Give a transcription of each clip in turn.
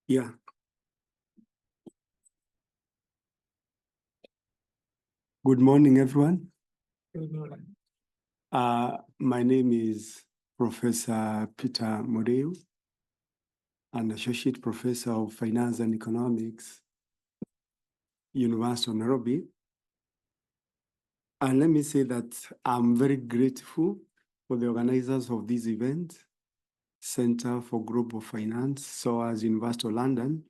Yeah. Good morning, everyone. Good morning. My name is Professor Peter Moreu, an Associate Professor of Finance and Economics, University of Nairobi. And let me say that I'm very grateful for the organizers of this event, Center for Global Finance, so as University of London,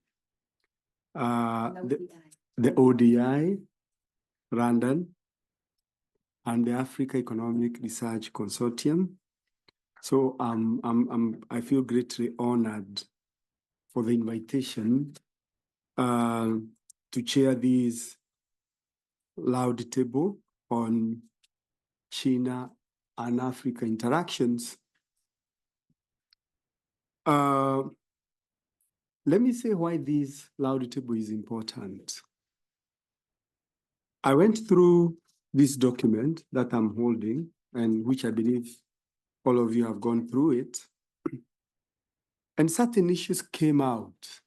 the ODI, London, and the Africa Economic Research Consortium. So I feel greatly honored for the invitation to chair this loud table on China and Africa interactions. Let me say why this loud table is important. I went through this document that I'm holding, and which I believe all of you have gone through it, and certain issues came out.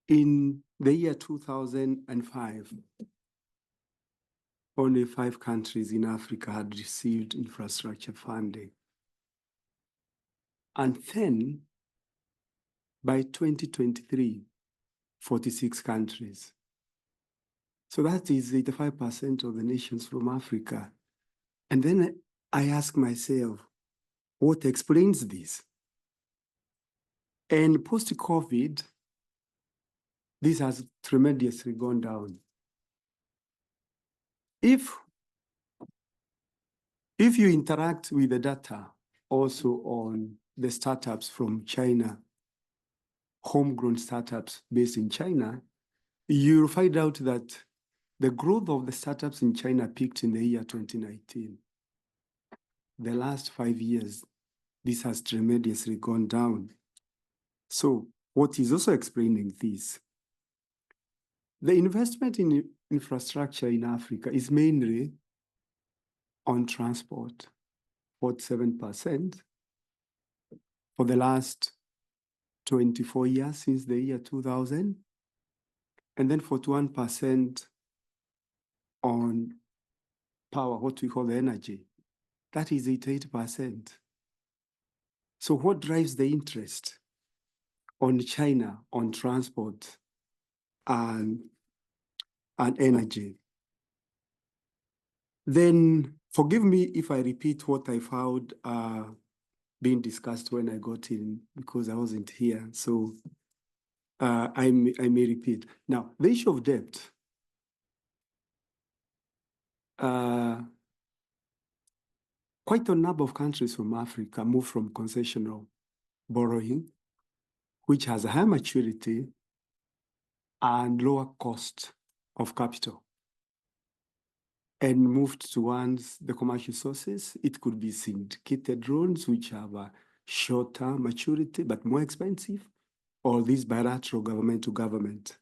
In the year 2005, only 5 countries in Africa had received infrastructure funding. And then by 2023, 46 countries. So that is 85% of the nations from Africa. And then I ask myself, what explains this? And post-COVID, this has tremendously gone down. If you interact with the data also on the startups from China, homegrown startups based in China, you'll find out that the growth of the startups in China peaked in the year 2019. The last 5 years, this has tremendously gone down. So what is also explaining this? The investment in infrastructure in Africa is mainly on transport, 47% for the last 24 years since the year 2000, and then 41% on power, what we call the energy. That is 88%. So what drives the interest on China, on transport and energy? Then forgive me if I repeat what I found being discussed when I got in, because I wasn't here. So I may repeat. Now, the issue of debt. Quite a number of countries from Africa move from concessional borrowing, which has a high maturity and lower cost of capital, and moved towards the commercial sources. It could be syndicated loans, which have a shorter maturity but more expensive, or these bilateral government to government.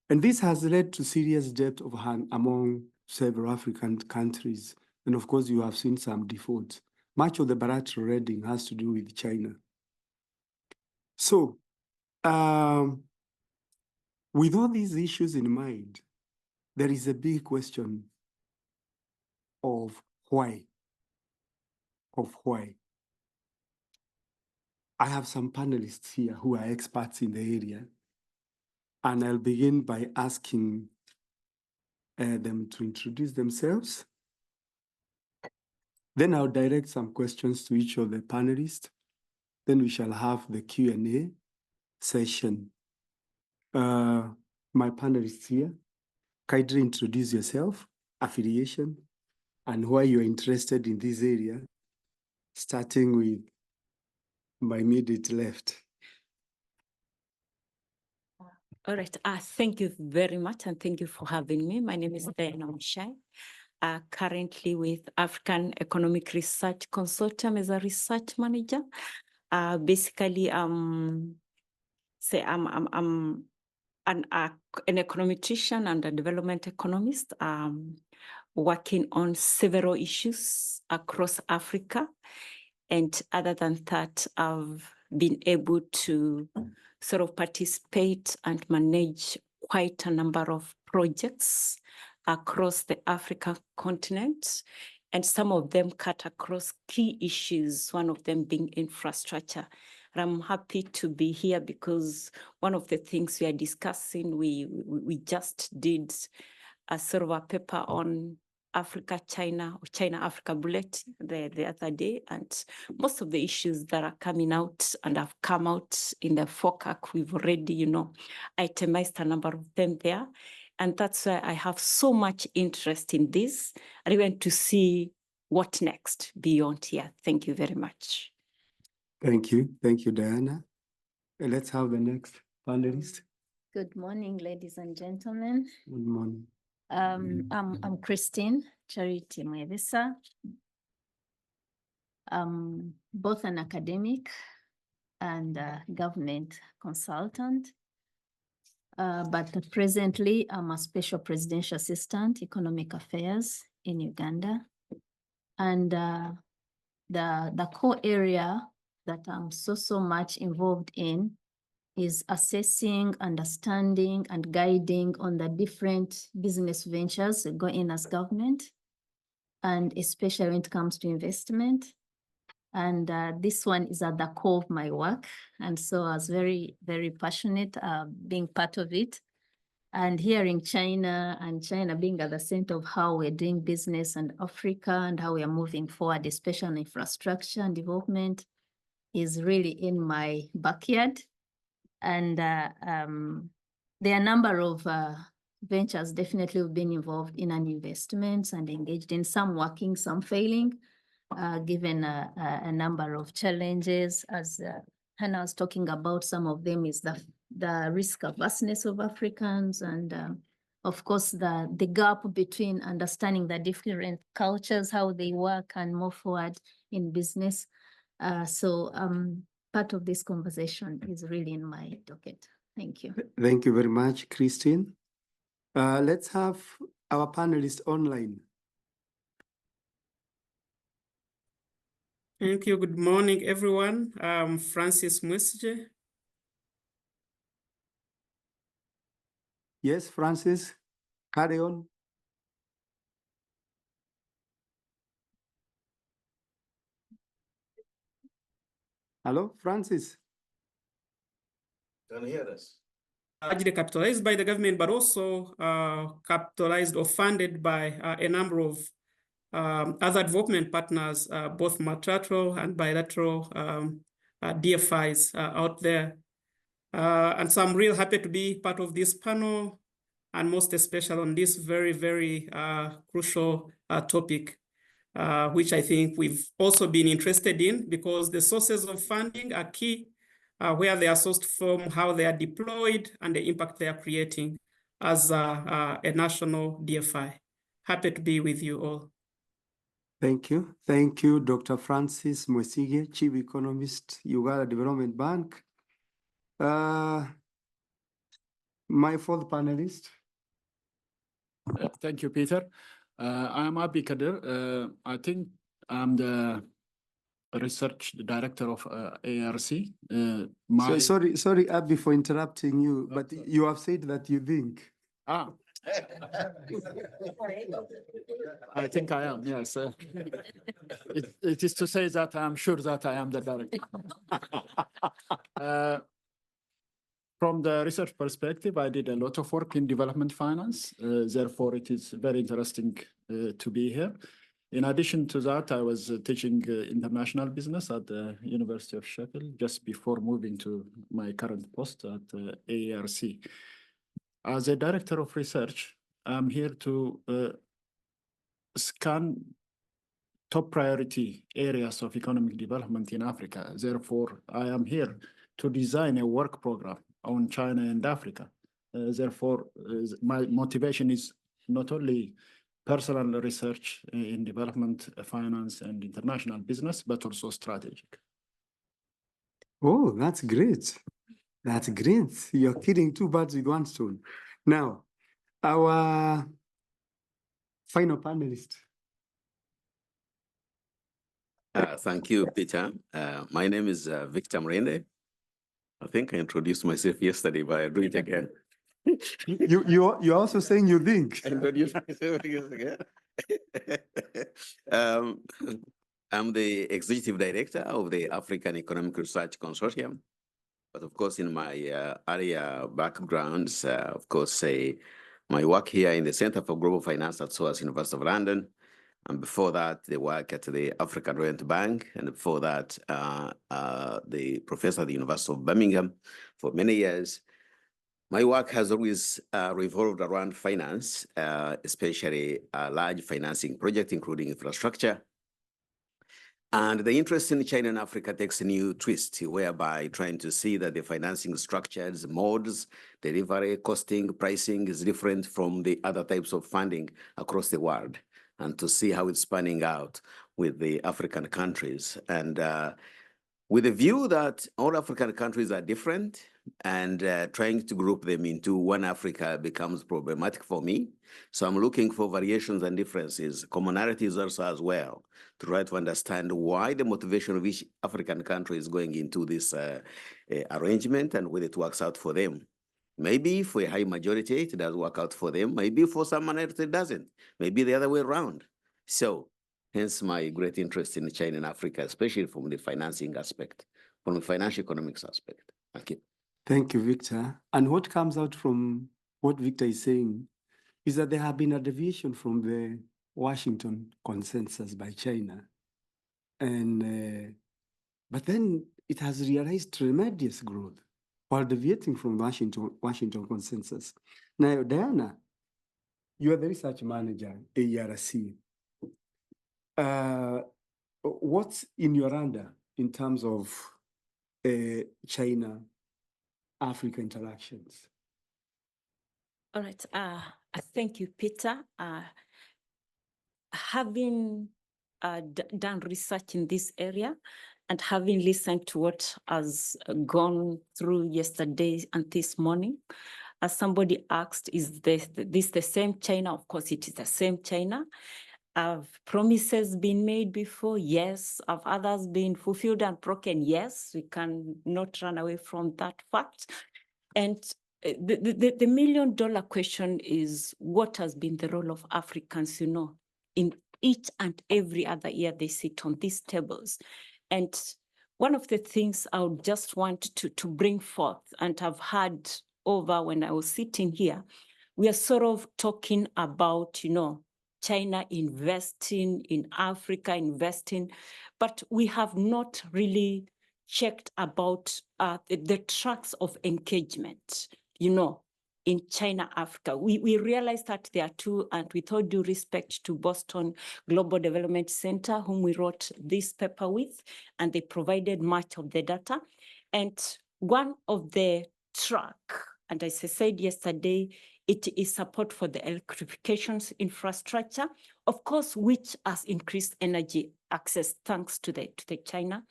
And this has led to serious debt overhang among several African countries. And of course, you have seen some defaults. Much of the bilateral lending has to do with China. So, with all these issues in mind, there is a big question of why. I have some panelists here who are experts in the area, and I'll begin by asking them to introduce themselves. Then I'll direct some questions to each of the panelists. Then we shall have the Q&A session. My panelists here, kindly introduce yourself, affiliation, and why you're interested in this area, starting with my immediate left. All right. Thank you very much, and thank you for having me. My name is Diana Mshai. Currently with African Economic Research Consortium as a research manager. Basically, I'm an econometrician and a development economist, working on several issues across Africa. And other than that, I've been able to sort of participate and manage quite a number of projects across the African continent, and some of them cut across key issues, one of them being infrastructure. And I'm happy to be here because one of the things we are discussing, we just did a sort of a paper on Africa-China or China-Africa bullet the other day, and most of the issues that are coming out and have come out in the FOCAC, we've already, itemized a number of them there. And that's why I have so much interest in this, and even to see what next beyond here. Thank you very much. Thank you, Diana. Let's have the next panelist. Good morning, ladies and gentlemen. Good morning. I'm Christine Charity Mwevisa. I'm both an academic and a government consultant. But presently, I'm a special presidential assistant, economic affairs in Uganda. And the core area that I'm so much involved in is assessing, understanding, and guiding on the different business ventures that go in as government, and especially when it comes to investment. And this one is at the core of my work. And so I was very, very passionate being part of it. And hearing China, and China being at the center of how we're doing business in Africa and how we are moving forward, especially on infrastructure and development, is really in my backyard. And there are a number of ventures definitely have been involved in an investments and engaged in, some working, some failing, given a number of challenges. As Hannah was talking about, some of them is the risk averseness of Africans, and of course the gap between understanding the different cultures, how they work and move forward in business. So part of this conversation is really in my docket. Thank you. Thank you very much, Christine. Let's have our panelists online. Thank you. Good morning, everyone. I'm Francis Mwesige. Yes, Francis, carry on. Hello, Francis. Can you hear us? Largely capitalized by the government, but also capitalized or funded by a number of other development partners, both multilateral and bilateral DFIs out there. And so I'm real happy to be part of this panel, and most especially on this very, very crucial topic, which I think we've also been interested in, because the sources of funding are key, where they are sourced from, how they are deployed, and the impact they are creating as a national DFI. Happy to be with you all. Thank you. Thank you, Dr. Francis Mwesige, Chief Economist, Uganda Development Bank. My fourth panelist. Thank you, Peter. I'm Abi Kadir. I think I'm the research director of AERC. Sorry, Abi, for interrupting you, but you have said that you think. I think I am, yes. It is to say that I'm sure that I am the director. From the research perspective, I did a lot of work in development finance. Therefore, it is very interesting to be here. In addition to that, I was teaching international business at the University of Sheffield just before moving to my current post at AERC. As a director of research, I'm here to scan top priority areas of economic development in Africa. Therefore, I am here to design a work program on China and Africa. Therefore, my motivation is not only personal research in development, finance, and international business, but also strategic. Oh, that's great. That's great. You're killing two birds with one stone. Now, our final panelist. Thank you, Peter. My name is Victor Mrende. I think I introduced myself yesterday, but I'll do it again. You're also saying you think. I introduced myself again. I'm the executive director of the African Economic Research Consortium. But of course, in my area backgrounds, of course, my work here in the Center for Global Finance at SOAS University of London. And before that, the work at the African Orient Bank. And before that, the professor at the University of Birmingham for many years. My work has always revolved around finance, especially large financing projects, including infrastructure. And the interest in China and Africa takes a new twist, whereby trying to see that the financing structures, modes, delivery, costing, pricing is different from the other types of funding across the world, and to see how it's panning out with the African countries. And with the view that all African countries are different, and trying to group them into one Africa becomes problematic for me. So I'm looking for variations and differences, commonalities also as well, to try to understand why the motivation of each African country is going into this arrangement and whether it works out for them. Maybe for a high majority, it does work out for them. Maybe for some minority, it doesn't. Maybe the other way around. So hence my great interest in China and Africa, especially from the financing aspect, from the financial economics aspect. Thank you. Thank you, Victor. And what comes out from what Victor is saying is that there have been a deviation from the Washington consensus by China. And but then it has realized tremendous growth while deviating from Washington consensus. Now, Diana, you are the research manager at AERC. What's in your under in terms of China-Africa interactions? All right. Thank you, Peter. Having done research in this area and having listened to what has gone through yesterday and this morning, as somebody asked, is this the same China? Of course, it is the same China. Have promises been made before? Yes. Have others been fulfilled and broken? Yes. We cannot run away from that fact. And the million-dollar question is, what has been the role of Africans, in each and every other year they sit on these tables? And one of the things I would just want to bring forth, and I've had over when I was sitting here, we are sort of talking about, China investing in Africa, but we have not really checked about the tracks of engagement, in China, Africa. We realized that there are two, and with all due respect to Boston Global Development Center, whom we wrote this paper with, and they provided much of the data. And one of the track, and as I said yesterday, it is support for the electrification infrastructure, of course, which has increased energy access thanks to the China.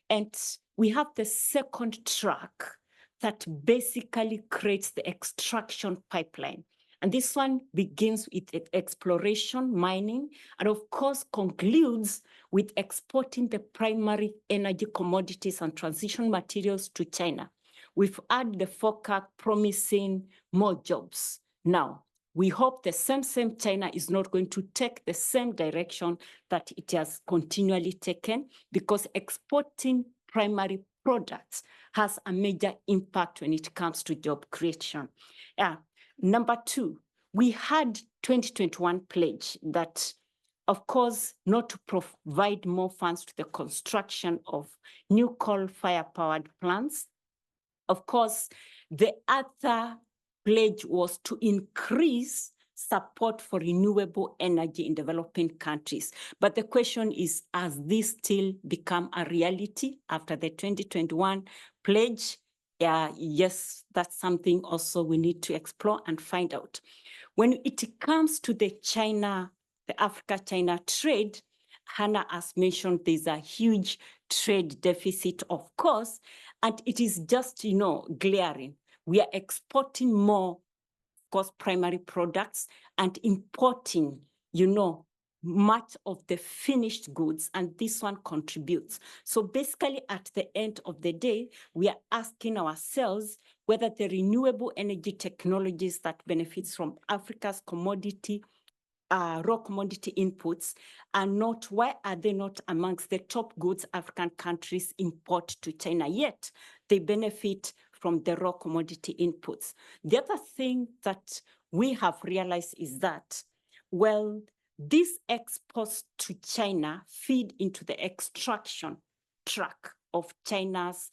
And we have the second track that basically creates the extraction pipeline. And this one begins with exploration, mining, and of course concludes with exporting the primary energy commodities and transition materials to China. We've had the forecast promising more jobs. Now, we hope the same China is not going to take the same direction that it has continually taken, because exporting primary products has a major impact when it comes to job creation. Number two, we had 2021 pledge that, of course, not to provide more funds to the construction of new coal-fire-powered plants. Of course, the other pledge was to increase support for renewable energy in developing countries. But the question is, has this still become a reality after the 2021 pledge? Yes, that's something also we need to explore and find out. When it comes to the Africa-China trade, Hannah has mentioned there's a huge trade deficit, of course, and it is just, glaring. We are exporting more, of course, primary products and importing, much of the finished goods, and this one contributes. So basically, at the end of the day, we are asking ourselves whether the renewable energy technologies that benefits from Africa's commodity, raw commodity inputs why are they not amongst the top goods African countries import to China, yet they benefit from the raw commodity inputs. The other thing that we have realized is that, well, these exports to China feed into the extraction track of China's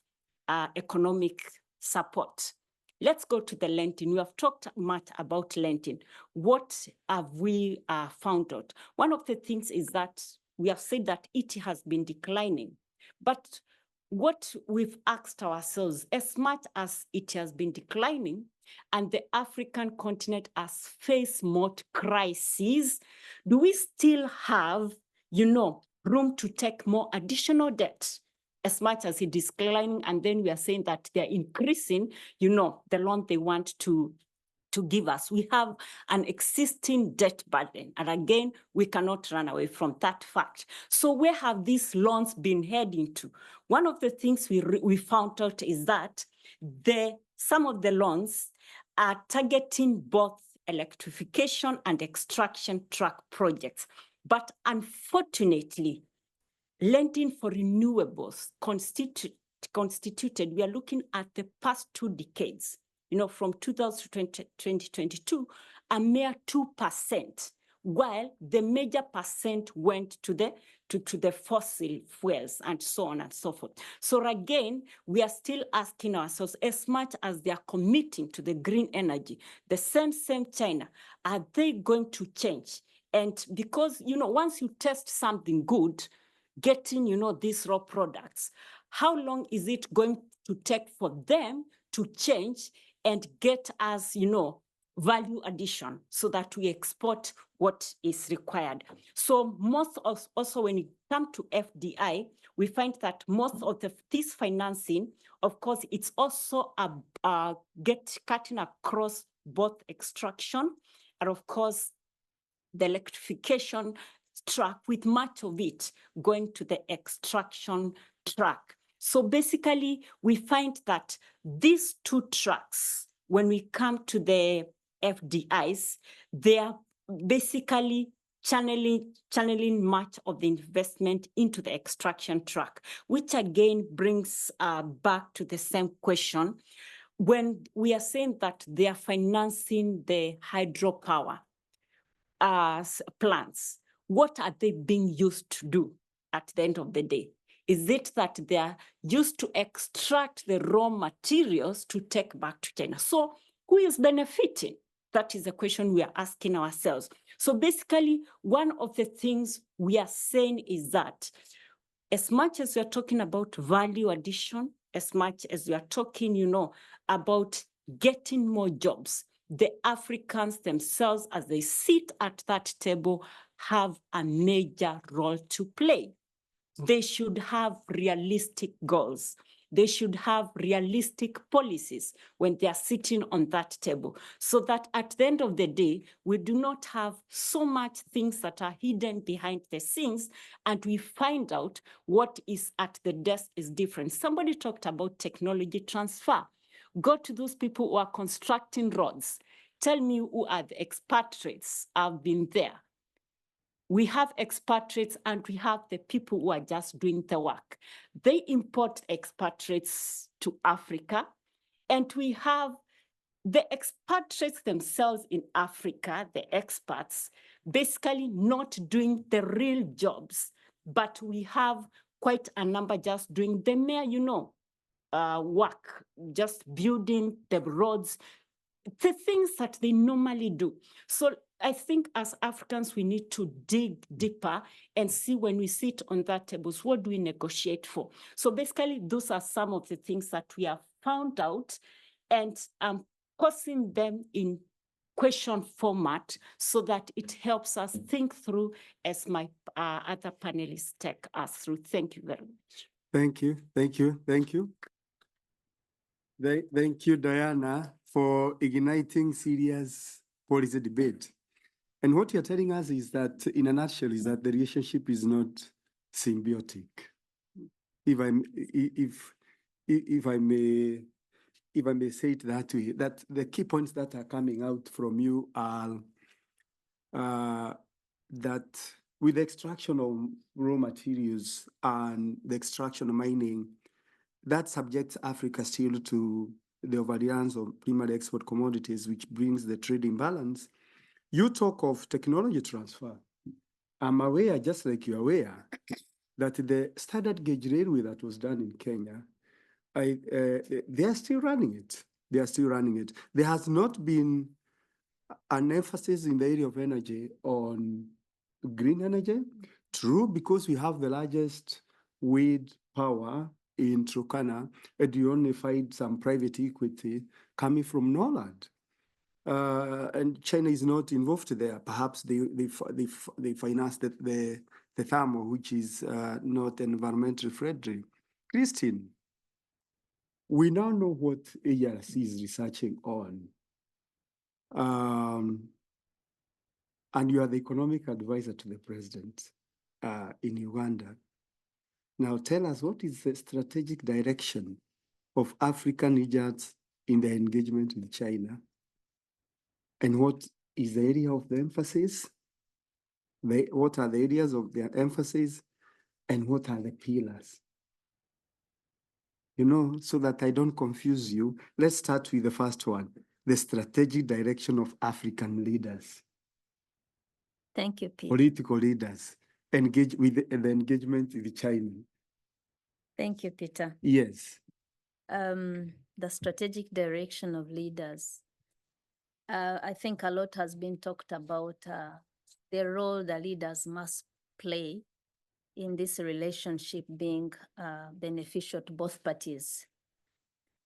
economic support. Let's go to the lending. We have talked much about lending. What have we found out? One of the things is that we have said that it has been declining, but what we've asked ourselves, as much as it has been declining and the African continent has faced more crises, do we still have, room to take more additional debt? As much as it is declining, and then we are saying that they're increasing, the loan they want to give us. We have an existing debt burden. And again, we cannot run away from that fact. So where have these loans been heading to? One of the things we found out is that some of the loans are targeting both electrification and extraction track projects. But unfortunately, lending for renewables constituted, we are looking at the past 2 decades, from 2020 to 2022, a mere 2%, while the major percent went to the fossil fuels and so on and so forth. So again, we are still asking ourselves, as much as they are committing to the green energy, the same China, are they going to change? And because, once you test something good, getting, these raw products, how long is it going to take for them to change and get us, value addition so that we export what is required? So most of, also when it comes to FDI, we find that most of this financing, of course, it's also cutting across both extraction and of course, the electrification track, with much of it going to the extraction track. So basically, we find that these 2 tracks, when we come to the FDIs, they are basically channeling much of the investment into the extraction track, which again brings back to the same question. When we are saying that they are financing the hydropower plants, what are they being used to do at the end of the day? Is it that they are used to extract the raw materials to take back to China? So who is benefiting? That is the question we are asking ourselves. So basically, one of the things we are saying is that as much as we are talking about value addition, as much as we are talking, about getting more jobs, the Africans themselves, as they sit at that table, have a major role to play. They should have realistic goals. They should have realistic policies when they are sitting on that table, so that at the end of the day, we do not have so much things that are hidden behind the scenes, and we find out what is at the desk is different. Somebody talked about technology transfer. Go to those people who are constructing roads. Tell me who are the expatriates. I've been there. We have expatriates and we have the people who are just doing the work. They import expatriates to Africa, and we have the expatriates themselves in Africa, the expats, basically not doing the real jobs, but we have quite a number just doing the mere, work, just building the roads, the things that they normally do. So I think as Africans, we need to dig deeper and see, when we sit on that tables, what do we negotiate for? So basically, those are some of the things that we have found out, and posing them in question format so that it helps us think through as my other panelists take us through. Thank you very much. Thank you. Thank you, Diana, for igniting serious policy debate. And what you're telling us is that, in a nutshell, is that the relationship is not symbiotic. If I may say it that way, that the key points that are coming out from you are that with the extraction of raw materials and the extraction of mining, that subjects Africa still to the overruns of primary export commodities, which brings the trade imbalance. You talk of technology transfer. I'm aware, just like you're aware, that the standard gauge railway that was done in Kenya, they are still running it. They are still running it. There has not been an emphasis in the area of energy on green energy. True, because we have the largest wind power in Turkana, and you only find some private equity coming from Norland. And China is not involved there. Perhaps they finance the thermal, which is not environmentally friendly. Christine, we now know what AERC is researching on. And you are the economic advisor to the president in Uganda. Now tell us, what is the strategic direction of African regions in their engagement with China? And what is the area of the emphasis? What are the areas of their emphasis? And what are the pillars? You know, so that I don't confuse you, let's start with the first one, the strategic direction of African leaders. Thank you, Peter. Political leaders engage with the engagement with China. Thank you, Peter. Yes. The strategic direction of leaders. I think a lot has been talked about the role the leaders must play in this relationship being beneficial to both parties.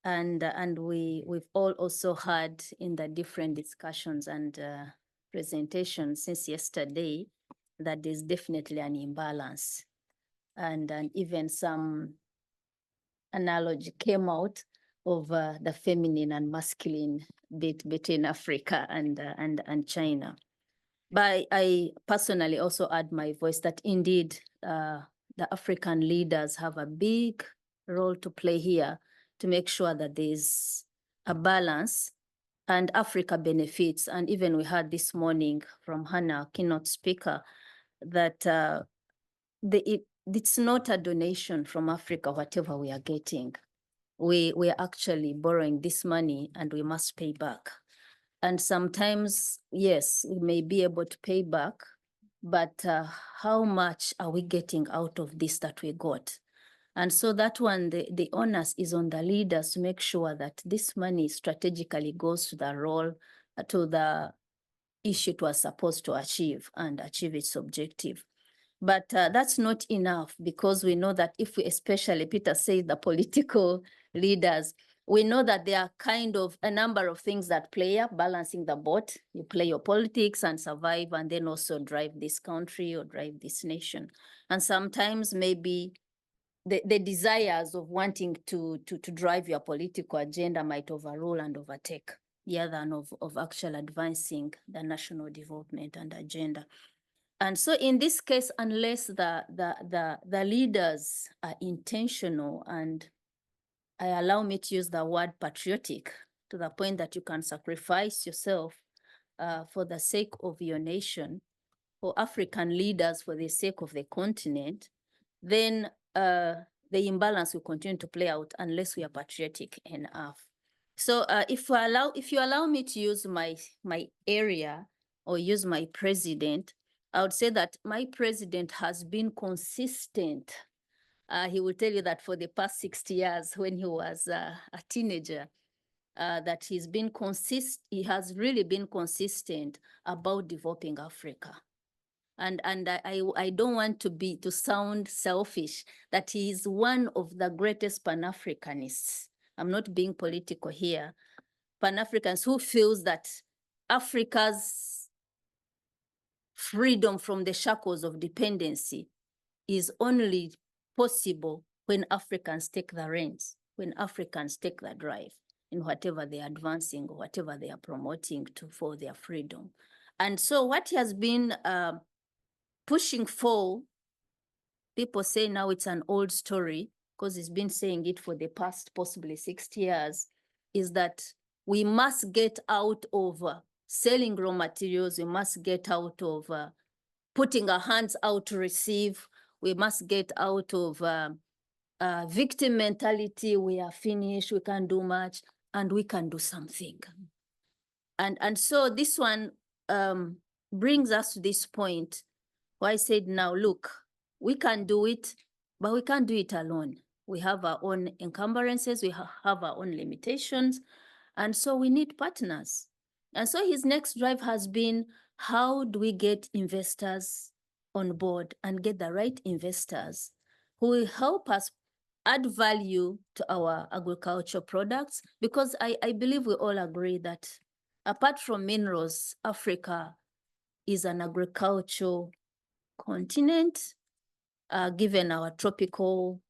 And we've all also heard in the different discussions and presentations since yesterday that there's definitely an imbalance. And even some analogy came out of the feminine and masculine bit between Africa and China. But I personally also add my voice that indeed the African leaders have a big role to play here to make sure that there's a balance and Africa benefits. And even we heard this morning from Hannah, keynote speaker, that it's not a donation from Africa, whatever we are getting. We are actually borrowing this money and we must pay back. And sometimes, yes, we may be able to pay back, but how much are we getting out of this that we got? And so that one, the onus is on the leaders to make sure that this money strategically goes to the role, to the issue it was supposed to achieve and achieve its objective. But that's not enough, because we know that if we, especially Peter said, the political leaders, we know that there are kind of a number of things that play up, balancing the boat. You play your politics and survive, and then also drive this country or drive this nation. And sometimes maybe the desires of wanting to drive your political agenda might overrule and overtake the other than of actually advancing the national development and agenda. And so in this case, unless the leaders are intentional, and I allow me to use the word patriotic, to the point that you can sacrifice yourself for the sake of your nation, for African leaders, for the sake of the continent, then the imbalance will continue to play out unless we are patriotic enough. So if you allow me to use my area or use my president, I would say that my president has been consistent. He will tell you that for the past 60 years, when he was a teenager, that he has really been consistent about developing Africa. And I don't want to sound selfish, that he is one of the greatest Pan-Africanists. I'm not being political here. Pan-Africans who feels that Africa's freedom from the shackles of dependency is only possible when Africans take the reins, when Africans take the drive in whatever they're advancing or whatever they are promoting for their freedom. And so what he has been pushing for, people say now it's an old story because he's been saying it for the past possibly 60 years, is that we must get out of selling raw materials. We must get out of putting our hands out to receive. We must get out of victim mentality. We are finished, we can't do much, and we can do something. And so this one brings us to this point where I said, now look, we can do it, but we can't do it alone. We have our own encumbrances, we have our own limitations, and so we need partners. And so his next drive has been, how do we get investors on board and get the right investors who will help us add value to our agricultural products? Because I believe we all agree that apart from minerals, Africa is an agricultural continent, given our tropical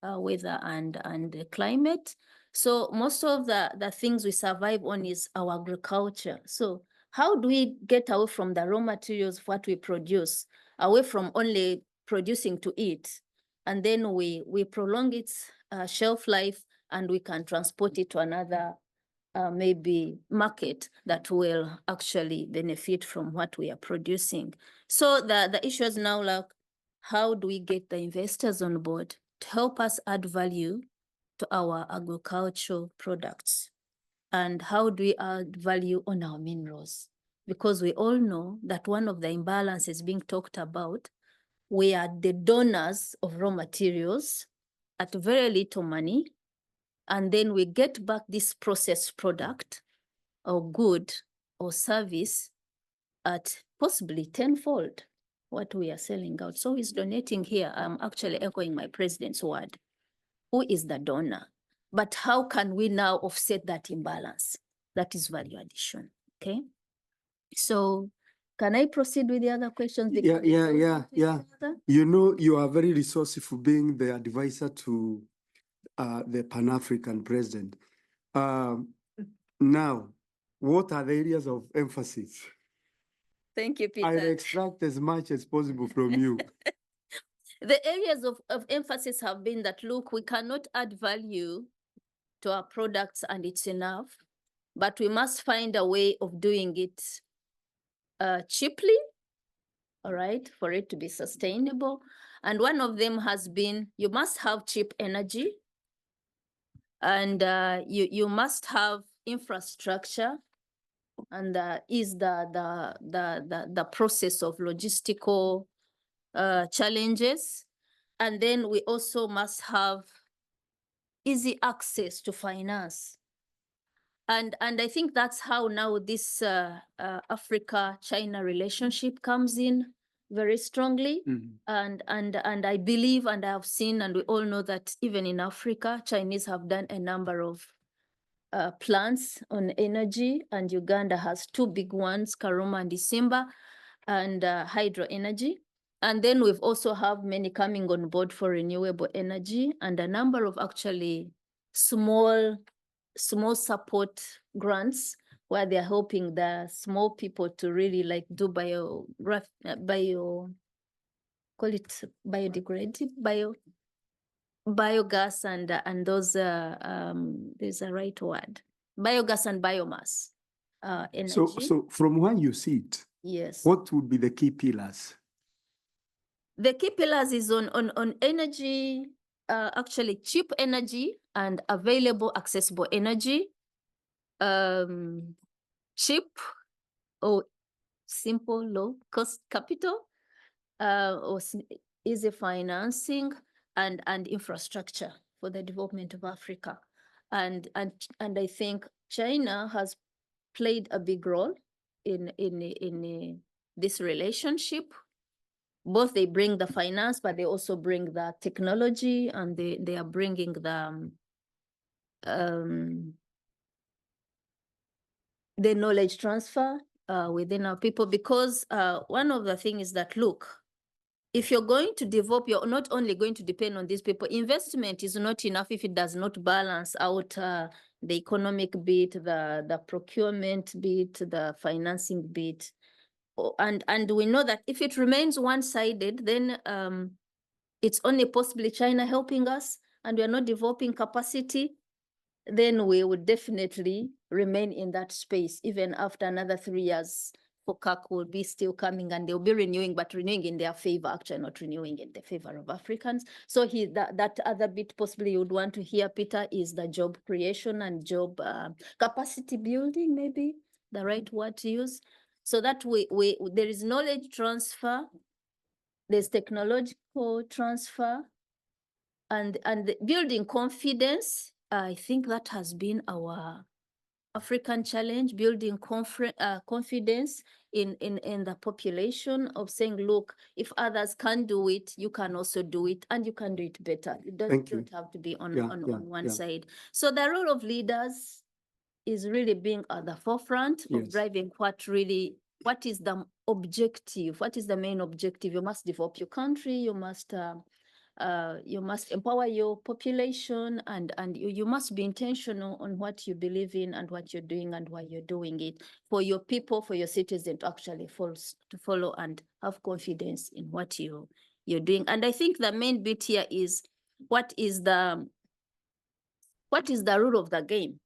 weather and climate. So most of the things we survive on is our agriculture. So how do we get away from the raw materials of what we produce, away from only producing to eat, and then we prolong its shelf life, and we can transport it to another maybe market that will actually benefit from what we are producing. So the issue is now like, how do we get the investors on board to help us add value to our agricultural products? And how do we add value on our minerals? Because we all know that one of the imbalances being talked about, we are the donors of raw materials at very little money, and then we get back this processed product or good or service at possibly tenfold what we are selling out. So he's donating here. I'm actually echoing my president's word. Who is the donor? But how can we now offset that imbalance? That is value addition, okay? So can I proceed with the other questions? Yeah. You know, you are very resourceful being the advisor to the Pan-African president. Now, what are the areas of emphasis? Thank you, Peter. I'll extract as much as possible from you. The areas of emphasis have been that, look, we cannot add value to our products and it's enough, but we must find a way of doing it cheaply, all right, for it to be sustainable. And one of them has been, you must have cheap energy, and you must have infrastructure, and is the process of logistical challenges. And then we also must have easy access to finance. And I think that's how now this Africa-China relationship comes in very strongly. And I believe, and I have seen, and we all know that even in Africa, Chinese have done a number of plants on energy, and Uganda has two big ones, Karuma and Isimba, and hydro energy. And then we've also have many coming on board for renewable energy, and a number of actually small support grants where they're helping the small people to really like do biogas and those there's a right word, biogas and biomass energy. So from where you see it, yes, what would be the key pillars? The key pillars is on energy, actually cheap energy and available, accessible energy, cheap or simple, low cost capital, or easy financing, and infrastructure for the development of Africa. And I think China has played a big role in this relationship. Both they bring the finance, but they also bring the technology, and they are bringing the knowledge transfer within our people. Because one of the things is that, look, if you're going to develop, you're not only going to depend on these people. Investment is not enough if it does not balance out the economic bit, the procurement bit, the financing bit. and we know that if it remains one-sided, then it's only possibly China helping us, and we are not developing capacity, then we would definitely remain in that space even after another 3 years. FOCAC will be still coming and they'll be renewing, but renewing in their favor, actually not renewing in the favor of Africans. So that other bit possibly you would want to hear, Peter, is the job creation and job capacity building, maybe the right word to use. So that there is knowledge transfer, there's technological transfer, and building confidence. I think that has been our African challenge, building confidence in the population, of saying, look, if others can do it, you can also do it, and you can do it better. You don't have to be on one side. So the role of leaders is really being at the forefront of driving what is the objective, what is the main objective. You must develop your country, you must empower your population, and you must be intentional on what you believe in and what you're doing and why you're doing it, for your people, for your citizens to actually follow and have confidence in what you're doing. And I think the main bit here is what is the rule of the game?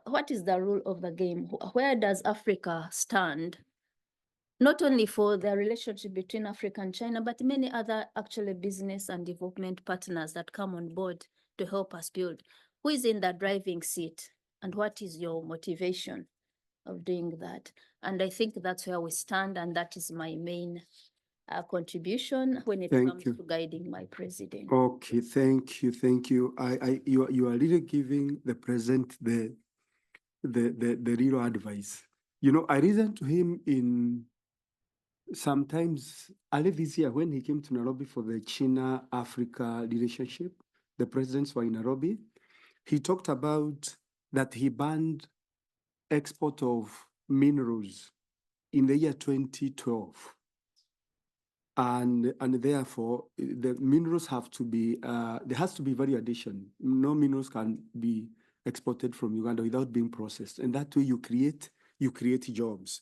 What is the rule of the game? Where does Africa stand? Not only for the relationship between Africa and China, but many other actually business and development partners that come on board to help us build. Who is in the driving seat, and what is your motivation of doing that? And I think that's where we stand, and that is my main contribution when it comes to guiding my president. Okay, thank you. You are really giving the president the real advice. You know, I listened to him in sometimes early this year when he came to Nairobi for the China-Africa relationship. The presidents were in Nairobi. He talked about that he banned export of minerals in the year 2012. And therefore, the minerals have to be, there has to be value addition. No minerals can be exported from Uganda without being processed. And that way you create jobs.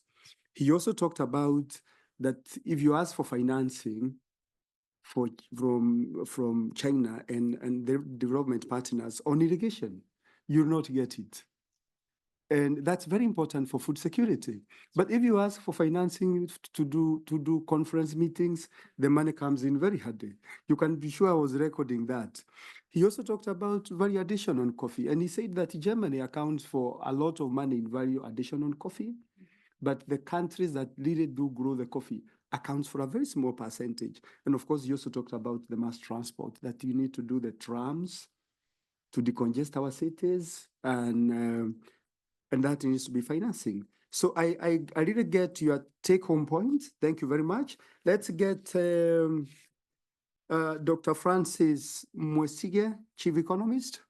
He also talked about that if you ask for financing from China and their development partners on irrigation, you'll not get it. And that's very important for food security. But if you ask for financing to do conference meetings, the money comes in very handy. You can be sure I was recording that. He also talked about value addition on coffee. And he said that Germany accounts for a lot of money in value addition on coffee. But the countries that really do grow the coffee accounts for a very small percentage. And of course, he also talked about the mass transport, that you need to do the trams to decongest our cities, and that needs to be financing. So I really get your take-home points. Thank you very much. Let's get Dr. Francis Mwesige, Chief Economist.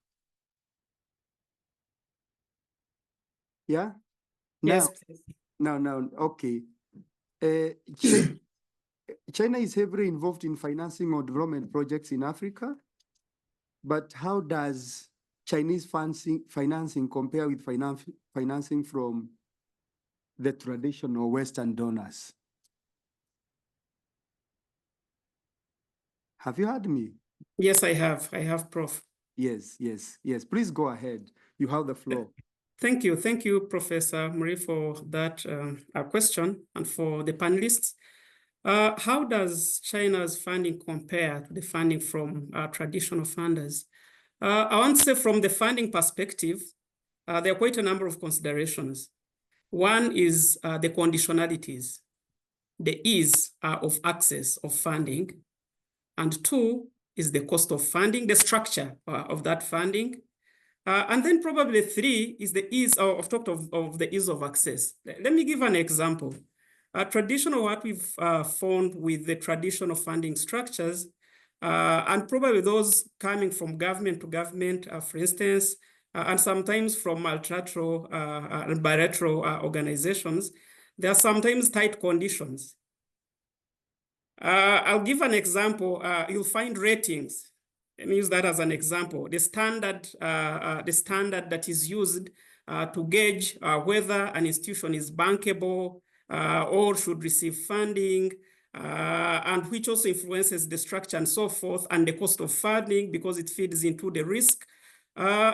Yeah? Yes, now, please. No, okay. China is heavily involved in financing or development projects in Africa, but how does Chinese financing compare with financing from the traditional Western donors? Have you heard me? Yes, I have, Prof. Yes. Please go ahead. You have the floor. Thank you, Professor Marie, for that question, and for the panelists. How does China's funding compare to the funding from traditional funders? I want to say from the funding perspective, there are quite a number of considerations. One is the conditionalities, the ease of access of funding. And two is the cost of funding, the structure of that funding. And then probably three is the ease of the ease of access. Let me give an example. Traditional what we've found with the traditional funding structures, and probably those coming from government to government, for instance, and sometimes from multilateral and bilateral organizations, there are sometimes tight conditions. I'll give an example. You'll find ratings. Let me use that as an example. The standard that is used to gauge whether an institution is bankable or should receive funding, and which also influences the structure and so forth, and the cost of funding because it feeds into the risk,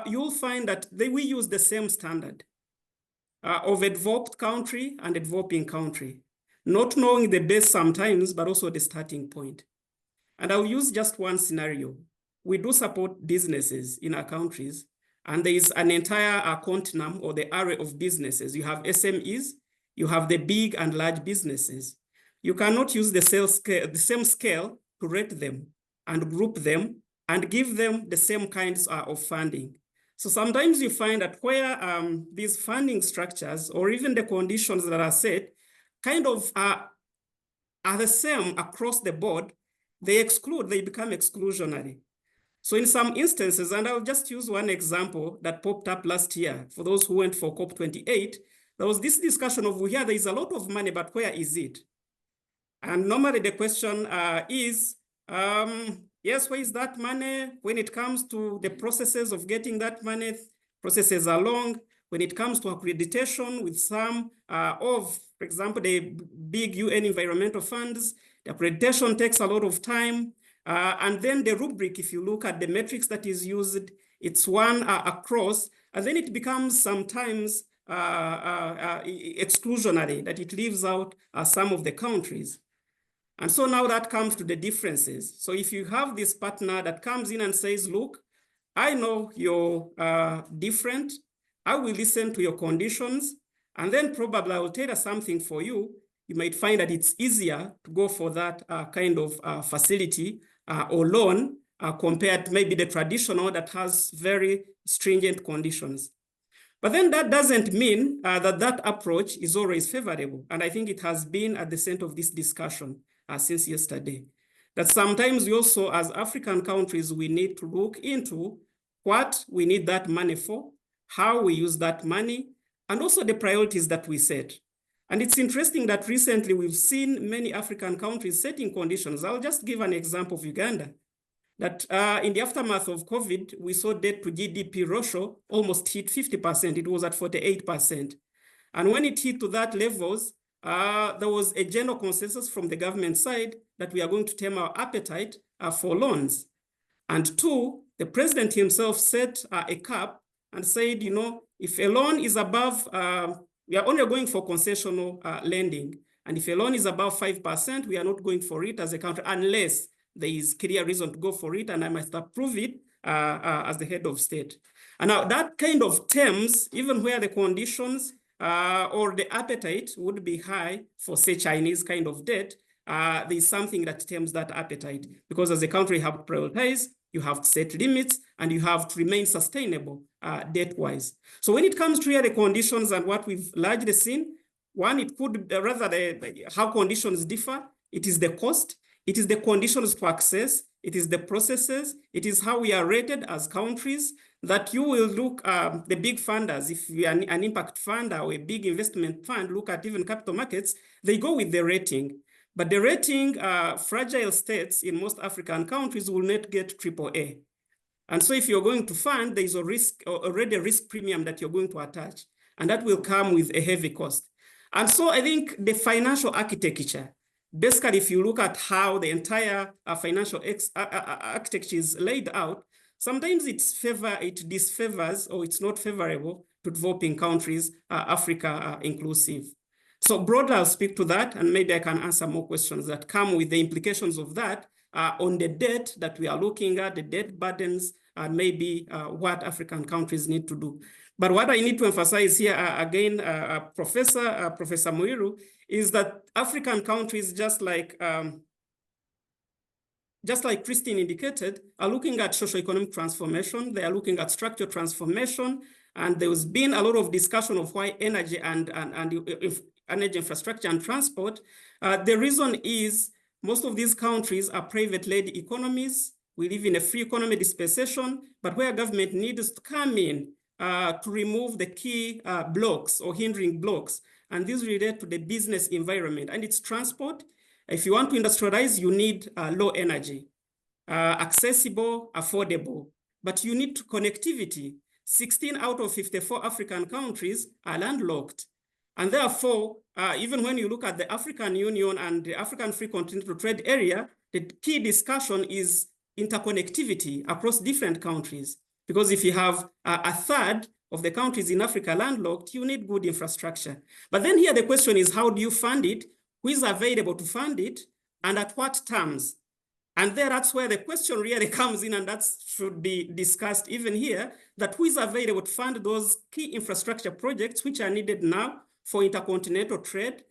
you'll find that we use the same standard of a developed country and a developing country, not knowing the base sometimes, but also the starting point. And I'll use just one scenario. We do support businesses in our countries, and there is an entire continuum or the array of businesses. You have SMEs, you have the big and large businesses. You cannot use the same scale to rate them and group them and give them the same kinds of funding. So sometimes you find that where these funding structures or even the conditions that are set kind of are the same across the board, they become exclusionary. So in some instances, and I'll just use one example that popped up last year, for those who went for COP28, there was this discussion of, here there is a lot of money, but where is it? And normally the question is, yes, where is that money? When it comes to the processes of getting that money, processes are long. When it comes to accreditation with some for example, the big UN environmental funds, the accreditation takes a lot of time. And then the rubric, if you look at the metrics that is used, it's one across, and then it becomes sometimes exclusionary, that it leaves out some of the countries. And so now that comes to the differences. So if you have this partner that comes in and says, look, I know you're different, I will listen to your conditions, and then probably I will tailor something for you. You might find that it's easier to go for that kind of facility or loan compared to maybe the traditional that has very stringent conditions. But then that doesn't mean that approach is always favorable. And I think it has been at the center of this discussion since yesterday. That sometimes we also, as African countries, we need to look into what we need that money for, how we use that money, and also the priorities that we set. And it's interesting that recently we've seen many African countries setting conditions. I'll just give an example of Uganda, that in the aftermath of COVID, we saw debt to GDP ratio almost hit 50%. It was at 48%. And when it hit to that levels, there was a general consensus from the government side that we are going to tame our appetite for loans. And two, the president himself set a cap and said, you know, if a loan is above, we are only going for concessional lending. And if a loan is above 5%, we are not going for it as a country unless there is clear reason to go for it, and I must approve it as the head of state. And now that kind of terms, even where the conditions or the appetite would be high for, say, Chinese kind of debt, there is something that terms that appetite. Because as a country, you have to prioritize, you have to set limits, and you have to remain sustainable debt-wise. So when it comes to the conditions and what we've largely seen, one, it could rather how conditions differ. It is the cost. It is the conditions to access, it is the processes, it is how we are rated as countries, that you will look, the big funders, if you are an impact fund or a big investment fund, look at even capital markets, they go with the rating. But the rating, fragile states in most African countries will not get AAA. And so if you're going to fund, there is already a risk premium that you're going to attach, and that will come with a heavy cost. And so I think the financial architecture, basically, if you look at how the entire financial architecture is laid out, sometimes it disfavors or it's not favorable to developing countries, Africa inclusive. So broadly, I'll speak to that, and maybe I can answer more questions that come with the implications of that on the debt that we are looking at, the debt burdens, and maybe what African countries need to do. But what I need to emphasize here, again, Professor Muiru, is that African countries, just like Christine indicated, are looking at socio-economic transformation. They are looking at structural transformation. And there's been a lot of discussion of why energy and energy infrastructure and transport. The reason is most of these countries are private-led economies. We live in a free economy dispensation, but where government needs to come in to remove the key blocks or hindering blocks. And these relate to the business environment and its transport. If you want to industrialize, you need low energy, accessible, affordable, but you need connectivity. 16 out of 54 African countries are landlocked. And therefore, even when you look at the African Union and the African Free Continental Trade Area, the key discussion is interconnectivity across different countries. Because if you have a third of the countries in Africa landlocked, you need good infrastructure. But then here the question is, how do you fund it? Who is available to fund it? And at what terms? And there, that's where the question really comes in, and that should be discussed even here, that who is available to fund those key infrastructure projects which are needed now for intercontinental trade,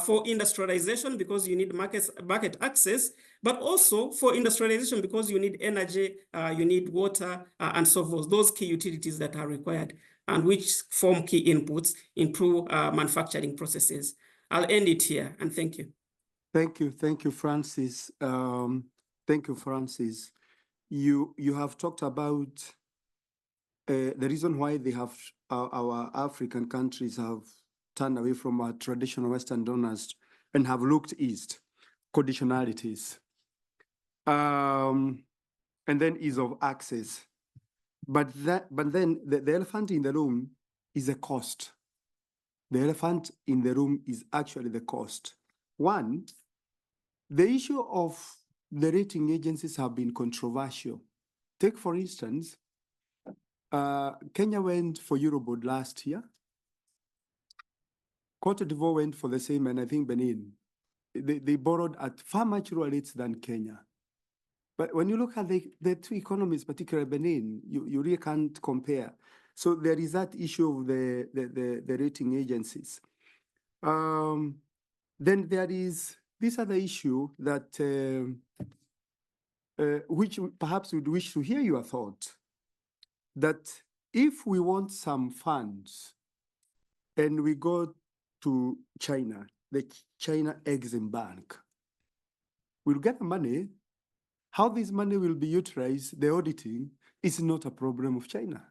for industrialization because you need market access, but also for industrialization because you need energy, you need water, and so forth, those key utilities that are required and which form key inputs into manufacturing processes. I'll end it here, and thank you. Thank you, Francis. Thank you, Francis. You have talked about the reason why they have our African countries have turned away from our traditional Western donors and have looked east, conditionalities, and then ease of access. But then the elephant in the room is a cost. The elephant in the room is actually the cost. One, the issue of the rating agencies have been controversial. Take, for instance, Kenya went for Eurobond last year. Cote d'Ivoire went for the same, and I think Benin. They borrowed at far much lower rates than Kenya. But when you look at the two economies, particularly Benin, you really can't compare. So there is that issue of the rating agencies. Then there is this other issue that which perhaps we'd wish to hear your thought, that if we want some funds and we go to China, the China Exim Bank, we'll get the money. How this money will be utilized, the auditing, is not a problem of China.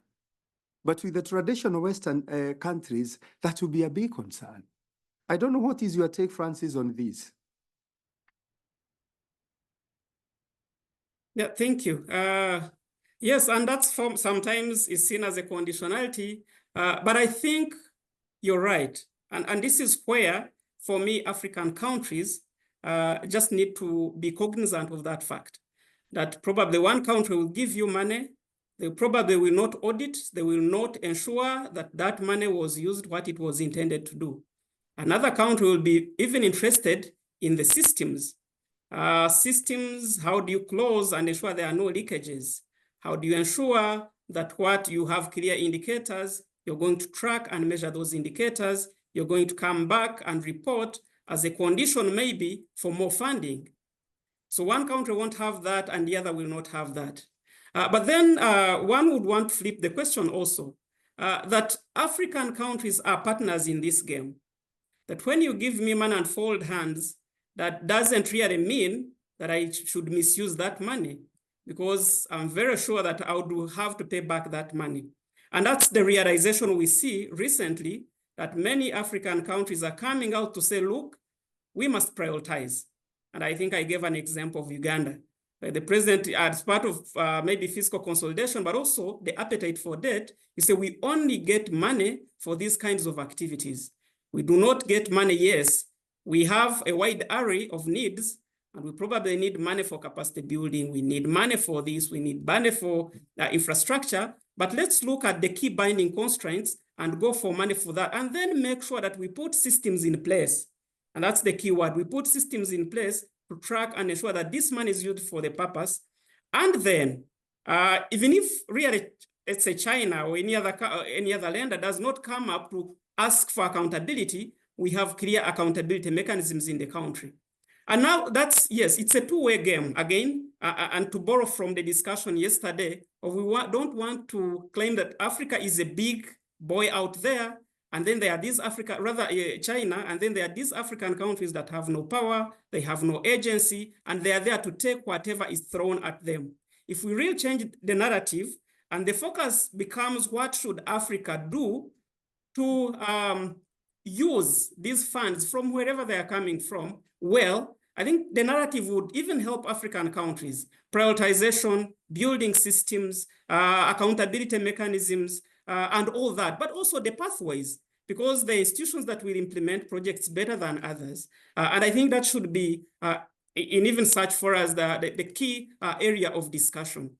But with the traditional Western countries, that will be a big concern. I don't know what is your take, Francis, on this. Yeah, thank you. Yes, and that's sometimes is seen as a conditionality, but I think you're right. And this is where, for me, African countries just need to be cognizant of that fact, that probably one country will give you money, they probably will not audit, they will not ensure that that money was used what it was intended to do. Another country will be even interested in the systems. Systems, how do you close and ensure there are no leakages? How do you ensure that what you have clear indicators, you're going to track and measure those indicators, you're going to come back and report as a condition maybe for more funding. So one country won't have that and the other will not have that. But then one would want to flip the question also, that African countries are partners in this game. That when you give me money and fold hands, that doesn't really mean that I should misuse that money, because I'm very sure that I would have to pay back that money. And that's the realization we see recently, that many African countries are coming out to say, look, we must prioritize. And I think I gave an example of Uganda. The president, as part of maybe fiscal consolidation, but also the appetite for debt, he said we only get money for these kinds of activities. We do not get money, yes. We have a wide array of needs, and we probably need money for capacity building. We need money for this. We need money for infrastructure. But let's look at the key binding constraints and go for money for that, and then make sure that we put systems in place. And that's the key word. We put systems in place to track and ensure that this money is used for the purpose. And then, even if really, let's say China or any other lender does not come up to ask for accountability, we have clear accountability mechanisms in the country. And now that's, yes, it's a two-way game again, and to borrow from the discussion yesterday, we don't want to claim that Africa is a big boy out there, and then there are these China, and then there are these African countries that have no power, they have no agency, and they are there to take whatever is thrown at them. If we really change the narrative, and the focus becomes what should Africa do to use these funds from wherever they are coming from, well, I think the narrative would even help African countries. Prioritization, building systems, accountability mechanisms, and all that, but also the pathways. because there are institutions that will implement projects better than others. And I think that should be, in even such for us, the key area of discussion.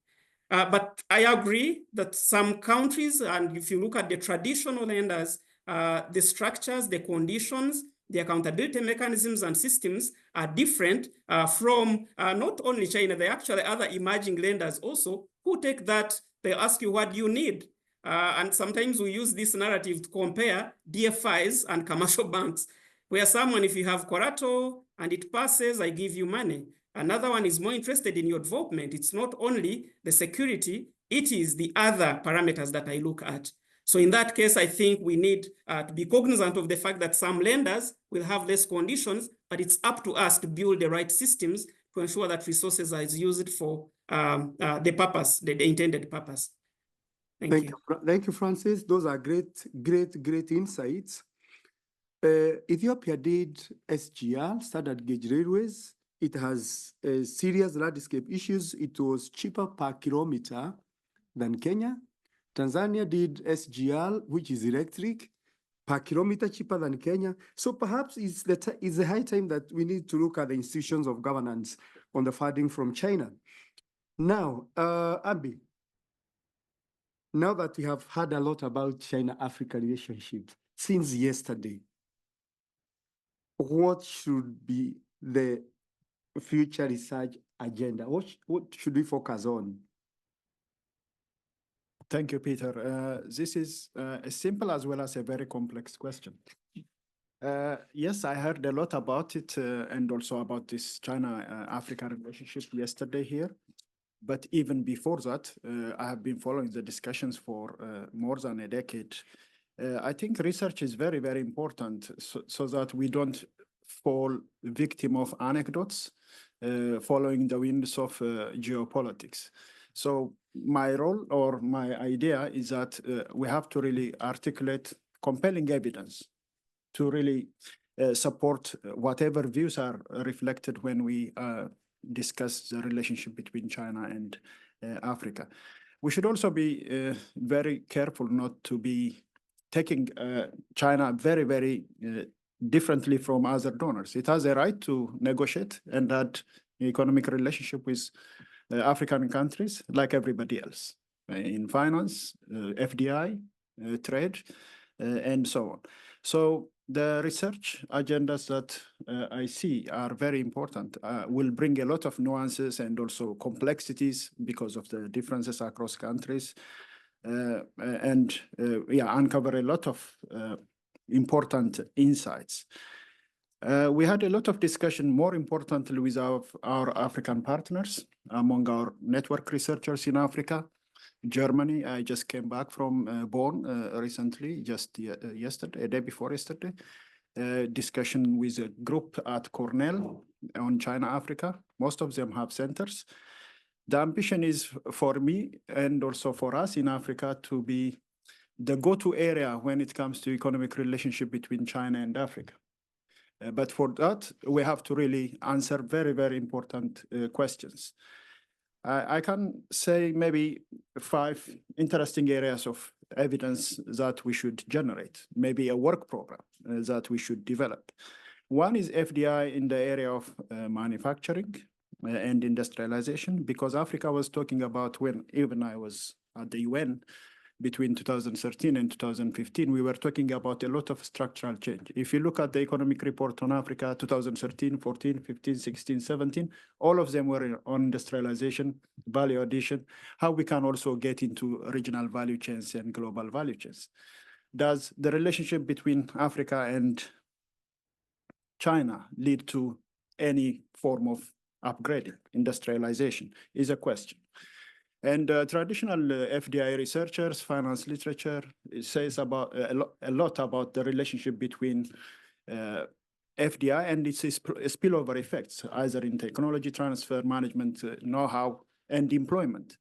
But I agree that some countries, and if you look at the traditional lenders, the structures, the conditions, the accountability mechanisms and systems are different from not only China, there are actually other emerging lenders also who take that, they ask you what you need. And sometimes we use this narrative to compare DFIs and commercial banks, where someone, if you have collateral and it passes, I give you money. Another one is more interested in your development. It's not only the security, it is the other parameters that I look at. So in that case, I think we need to be cognizant of the fact that some lenders will have less conditions, but it's up to us to build the right systems to ensure that resources are used for the purpose, the intended purpose. Thank you. Thank you, Francis. Those are great insights. Ethiopia did SGR, standard gauge railways. It has serious landscape issues. It was cheaper per kilometer than Kenya. Tanzania did SGR, which is electric, per kilometer cheaper than Kenya. So perhaps it's the high time that we need to look at the institutions of governance on the funding from China. Now, Abi, now that we have heard a lot about China-Africa relationship since yesterday, what should be the future research agenda? What should we focus on? Thank you, Peter. This is a simple as well as a very complex question. Yes, I heard a lot about it and also about this China-Africa relationship yesterday here. But even before that, I have been following the discussions for more than a decade. I think research is very, very important so that we don't fall victim of anecdotes following the winds of geopolitics. So my role or my idea is that we have to really articulate compelling evidence to really support whatever views are reflected when we discuss the relationship between China and Africa. We should also be very careful not to be taking China very, very differently from other donors. It has a right to negotiate and that economic relationship with African countries like everybody else in finance, FDI, trade, and so on. So the research agendas that I see are very important, will bring a lot of nuances and also complexities because of the differences across countries, and uncover a lot of important insights. We had a lot of discussion, more importantly, with our African partners, among our network researchers in Africa. Germany, I just came back from Bonn recently, just yesterday, a day before yesterday. Discussion with a group at Cornell on China-Africa. Most of them have centers. The ambition is for me and also for us in Africa to be the go-to area when it comes to economic relationship between China and Africa. But for that, we have to really answer very, very important questions. I can say maybe 5 interesting areas of evidence that we should generate, maybe a work program that we should develop. One is FDI in the area of manufacturing and industrialization, because Africa was talking about, when even I was at the UN, between 2013 and 2015, we were talking about a lot of structural change. If you look at the economic report on Africa, 2013, 14, 15, 16, 17, all of them were on industrialization, value addition, how we can also get into regional value chains and global value chains. Does the relationship between Africa and China lead to any form of upgrading, industrialization, is a question. And traditional FDI researchers, finance literature, says about a lot about the relationship between FDI and its spillover effects, either in technology transfer, management, know-how, and employment.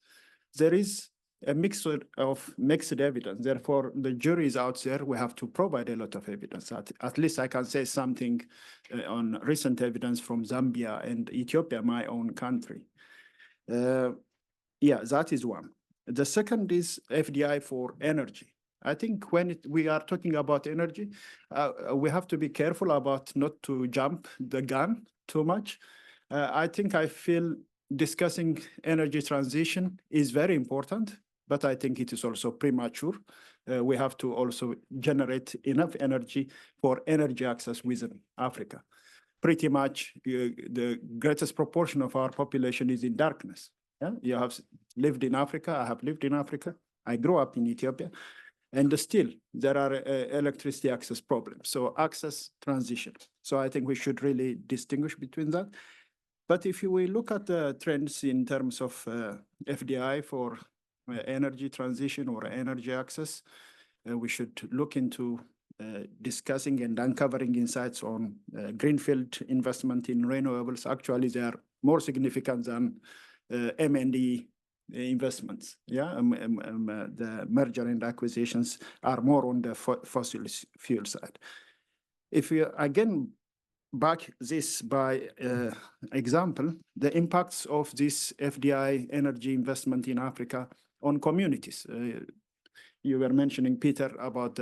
There is a mixture of mixed evidence. Therefore, the jury is out there. We have to provide a lot of evidence. At least I can say something on recent evidence from Zambia and Ethiopia, my own country. Yeah, that is one. The second is FDI for energy. I think when we are talking about energy, we have to be careful about not to jump the gun too much. I feel discussing energy transition is very important, but I think it is also premature. We have to also generate enough energy for energy access within Africa. Pretty much the greatest proportion of our population is in darkness. Yeah? You have lived in Africa, I have lived in Africa, I grew up in Ethiopia, and still there are electricity access problems. So access transition. So I think we should really distinguish between that. But if we look at the trends in terms of FDI for energy transition or energy access, we should look into discussing and uncovering insights on greenfield investment in renewables. Actually, they are more significant than M&E investments. Yeah, the merger and acquisitions are more on the fossil fuel side. If you again back this by example, the impacts of this FDI energy investment in Africa on communities. You were mentioning, Peter, about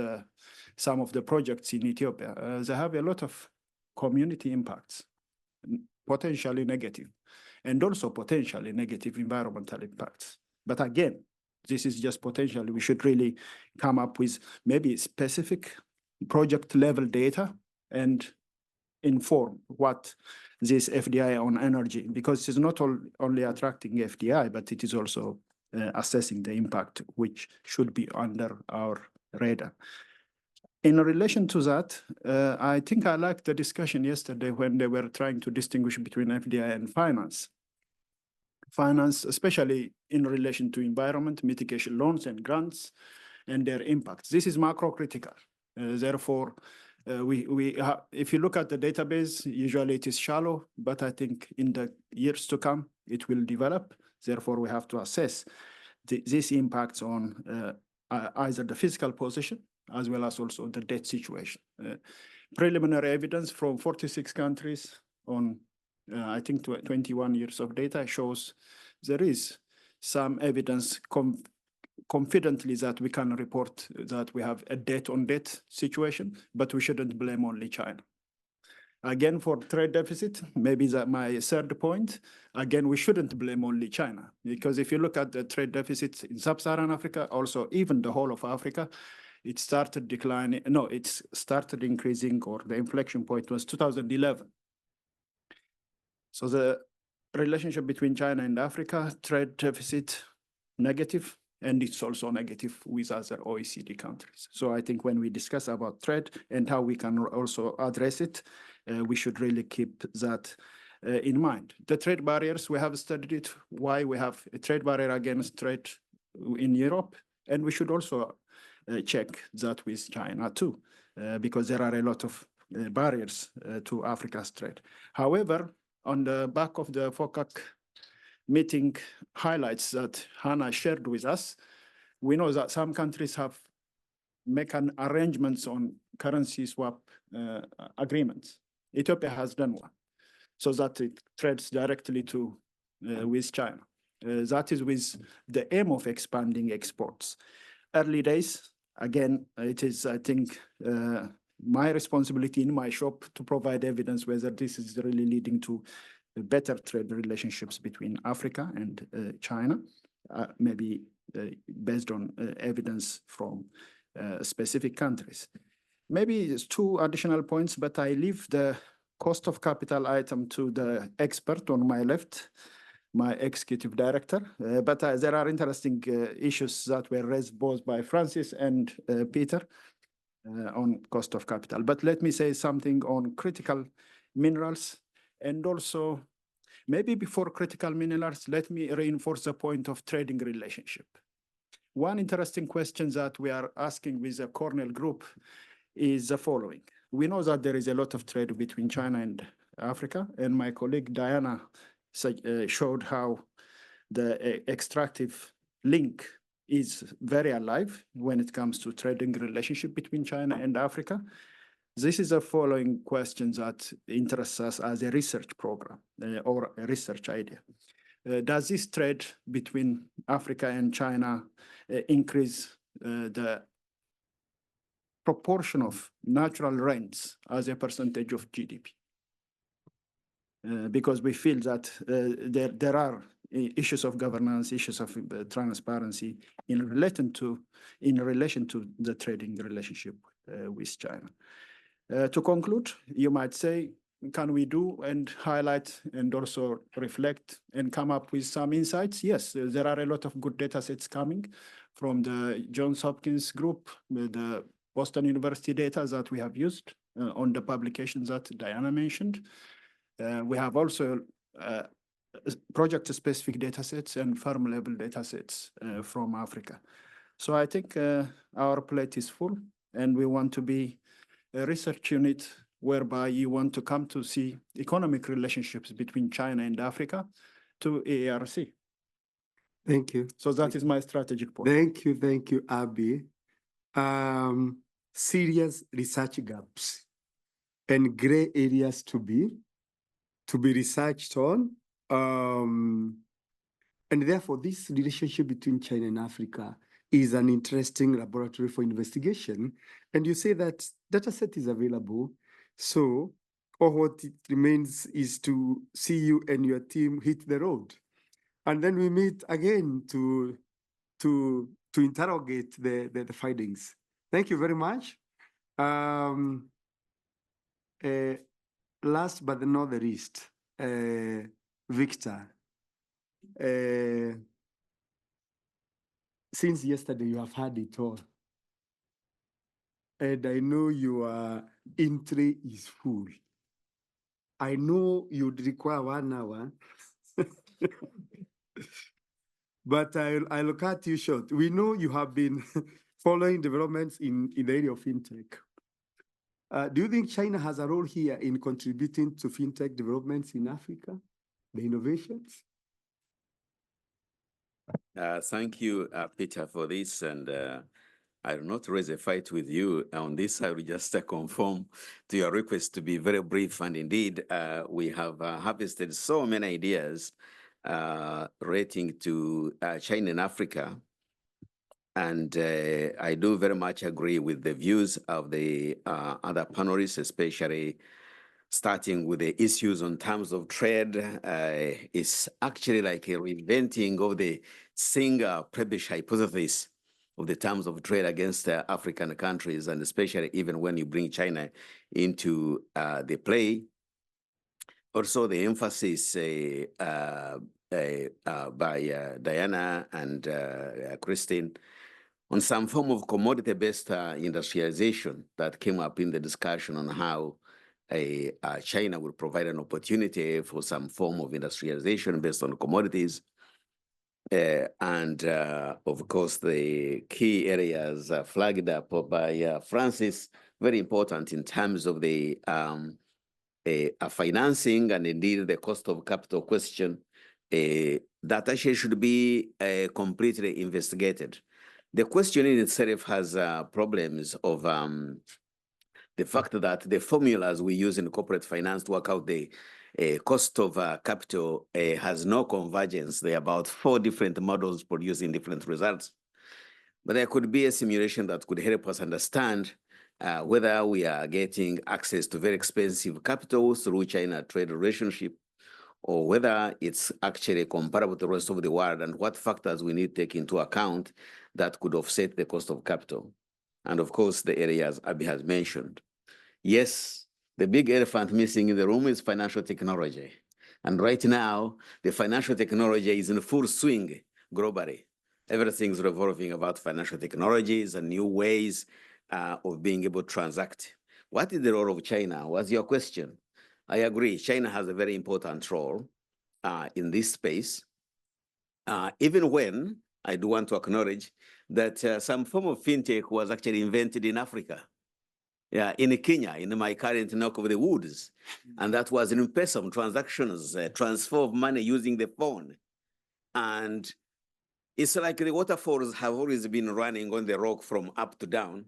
some of the projects in Ethiopia. They have a lot of community impacts, potentially negative, and also potentially negative environmental impacts. But again, this is just potentially. We should really come up with maybe specific project level data and inform what this FDI on energy, because it's not only attracting FDI, but it is also assessing the impact, which should be under our radar. In relation to that, I think I liked the discussion yesterday when they were trying to distinguish between FDI and finance. Finance, especially in relation to environment, mitigation loans and grants and their impacts. This is macro critical. Therefore, if you look at the database, usually it is shallow, but I think in the years to come, it will develop. Therefore, we have to assess these impacts on either the fiscal position as well as also the debt situation. Preliminary evidence from 46 countries on, I think, 21 years of data shows there is some evidence confidently that we can report that we have a debt-on-debt situation, but we shouldn't blame only China. Again, for trade deficit, maybe that my third point, again, we shouldn't blame only China, because if you look at the trade deficits in sub-Saharan Africa, also even the whole of Africa, it started declining, no, it started increasing, or the inflection point was 2011. So the relationship between China and Africa, trade deficit, negative, and it's also negative with other OECD countries. So I think when we discuss about trade and how we can also address it, we should really keep that in mind. The trade barriers, we have studied it, why we have a trade barrier against trade in Europe, and we should also check that with China too, because there are a lot of barriers to Africa's trade. However, on the back of the FOCAC meeting highlights that Hannah shared with us, we know that some countries have made arrangements on currency swap agreements. Ethiopia has done one, so that it trades directly to with China. That is with the aim of expanding exports. Early days, again, it is, I think, my responsibility in my shop to provide evidence whether this is really leading to better trade relationships between Africa and China, maybe based on evidence from specific countries. Maybe it's two additional points, but I leave the cost of capital item to the expert on my left, my executive director. But there are interesting issues that were raised both by Francis and Peter on cost of capital. But let me say something on critical minerals, and also maybe before critical minerals, let me reinforce the point of trading relationship. One interesting question that we are asking with the Cornell Group is the following. We know that there is a lot of trade between China and Africa, and my colleague Diana showed how the extractive link is very alive when it comes to trading relationship between China and Africa. This is the following question that interests us as a research program or a research idea. Does this trade between Africa and China increase the proportion of natural rents as a percentage of GDP. Because we feel that there are issues of governance, issues of transparency in relation to the trading relationship with China. To conclude, you might say, can we do and highlight and also reflect and come up with some insights? Yes, there are a lot of good data sets coming from the Johns Hopkins group, the Boston University data that we have used on the publications that Diana mentioned. We have also project-specific data sets and farm-level data sets from Africa. So I think our plate is full, and we want to be a research unit whereby you want to come to see economic relationships between China and Africa to AERC. Thank you. So that is my strategic point. Thank you, Abi. Serious research gaps and gray areas to be researched on. And therefore, this relationship between China and Africa is an interesting laboratory for investigation. And you say that data set is available. So all what it remains is to see you and your team hit the road. And then we meet again to interrogate the findings. Thank you very much. Last but not the least, Victor. Since yesterday, you have had it all. And I know your entry is full. I know you'd require 1 hour. But I'll cut you short. We know you have been following developments in the area of fintech. Do you think China has a role here in contributing to fintech developments in Africa, the innovations? Thank you, Peter, for this. And I will not raise a fight with you on this. I will just conform to your request to be very brief. And indeed, we have harvested so many ideas relating to China and Africa. And I do very much agree with the views of the other panelists, especially starting with the issues on terms of trade. It's actually like a reinventing of the Singer-Prebisch hypothesis of the terms of trade against African countries, and especially even when you bring China into the play. Also, the emphasis by Diana and Christine on some form of commodity-based industrialization that came up in the discussion on how China will provide an opportunity for some form of industrialization based on commodities. And of course, the key areas flagged up by Francis, very important in terms of the financing and indeed the cost of capital question that actually should be completely investigated. The question in itself has problems of the fact that the formulas we use in corporate finance to work out the cost of capital has no convergence. There are about 4 different models producing different results. But there could be a simulation that could help us understand whether we are getting access to very expensive capital through China trade relationship, or whether it's actually comparable to the rest of the world, and what factors we need to take into account that could offset the cost of capital. And of course, the areas Abi has mentioned. Yes, the big elephant missing in the room is financial technology. And right now, the financial technology is in full swing globally. Everything's revolving about financial technologies and new ways of being able to transact. What is the role of China? Was your question? I agree, China has a very important role in this space, even when I do want to acknowledge that some form of fintech was actually invented in Africa. Yeah, in Kenya, in my current neck of the woods. And that was in person transactions, transfer of money using the phone. And it's like the waterfalls have always been running on the rock from up to down.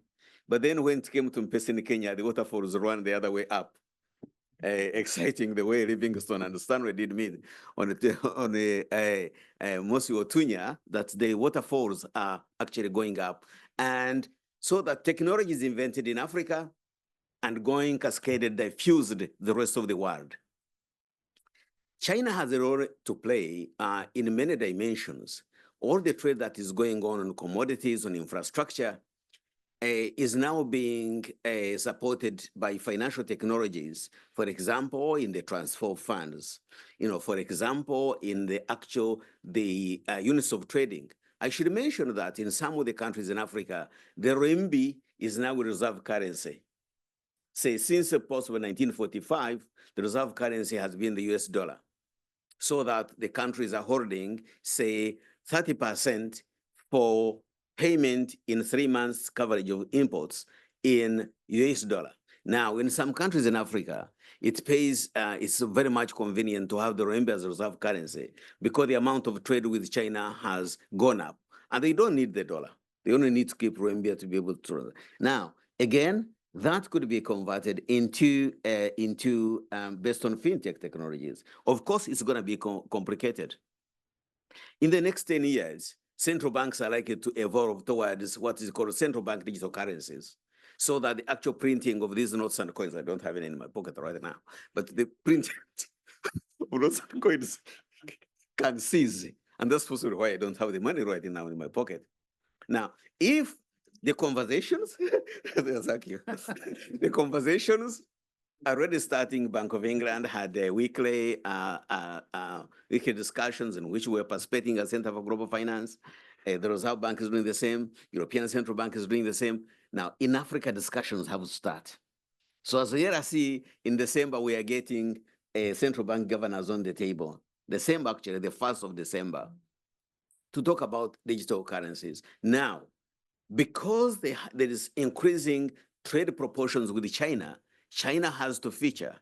But then when it came to M-Pesa in Kenya, the waterfalls run the other way up. Exciting the way Livingstone and Stanley did mean on Mosi Otunya, that the waterfalls are actually going up. And so that technology is invented in Africa and going cascaded, diffused the rest of the world. China has a role to play in many dimensions. All the trade that is going on commodities, on infrastructure, is now being supported by financial technologies. For example, in the transfer funds, for example, in the units of trading. I should mention that in some of the countries in Africa, the renminbi is now a reserve currency. Say, since post-1945, the reserve currency has been the US dollar, so that the countries are holding, say, 30% for payment in 3 months coverage of imports in US dollar. Now, in some countries in Africa, it's very much convenient to have the renminbi as a reserve currency because the amount of trade with China has gone up, and they don't need the dollar. They only need to keep renminbi to be able to. Now, again, that could be converted into based on fintech technologies. Of course, it's going to be complicated. In the next 10 years, central banks are likely to evolve towards what is called central bank digital currencies, so that the actual printing of these notes and coins, I don't have any in my pocket right now, but the printing of notes and coins can cease. And that's possibly why I don't have the money right now in my pocket. Now, if the conversations, thank you, the conversations are already starting. Bank of England had weekly discussions in which we were participating as Center for Global Finance. The Reserve Bank is doing the same. European Central Bank is doing the same. Now, in Africa, discussions have to start. So as the AERC, in December, we are getting central bank governors on the table. December, actually, the 1st of December, to talk about digital currencies. Now, because there is increasing trade proportions with China, China has to feature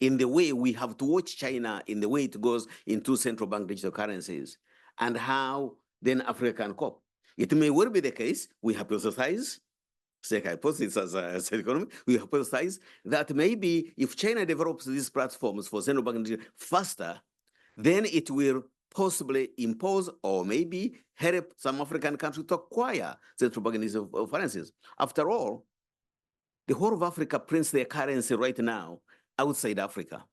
in the way we have to watch China in the way it goes into central bank digital currencies and how then Africa can cope. It may well be the case, we hypothesize, say hypothesis as an economy, we hypothesize that maybe if China develops these platforms for central bank digital faster, then it will possibly impose or maybe help some African countries to acquire central bank digital currencies. After all, the whole of Africa prints their currency right now outside Africa.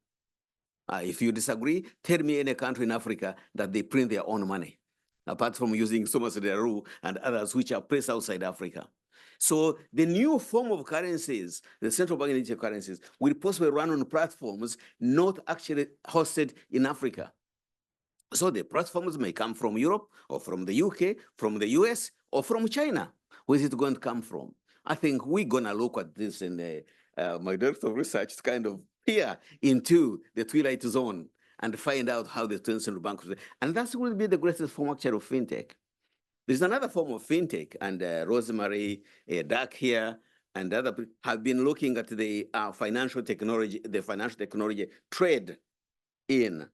If you disagree, tell me any country in Africa that they print their own money, apart from using Thomas Leroux and others which are placed outside Africa. So the new form of currencies, the central bank digital currencies, will possibly run on platforms not actually hosted in Africa. So the platforms may come from Europe or from the UK, from the US, or from China. Where is it going to come from? I think we're going to look at this in my director of research is kind of peer into the twilight zone and find out how the central banks, and that's will be the greatest form actually of fintech. There's another form of fintech, and Rosemary, Doug here, and other people have been looking at the financial technology trade in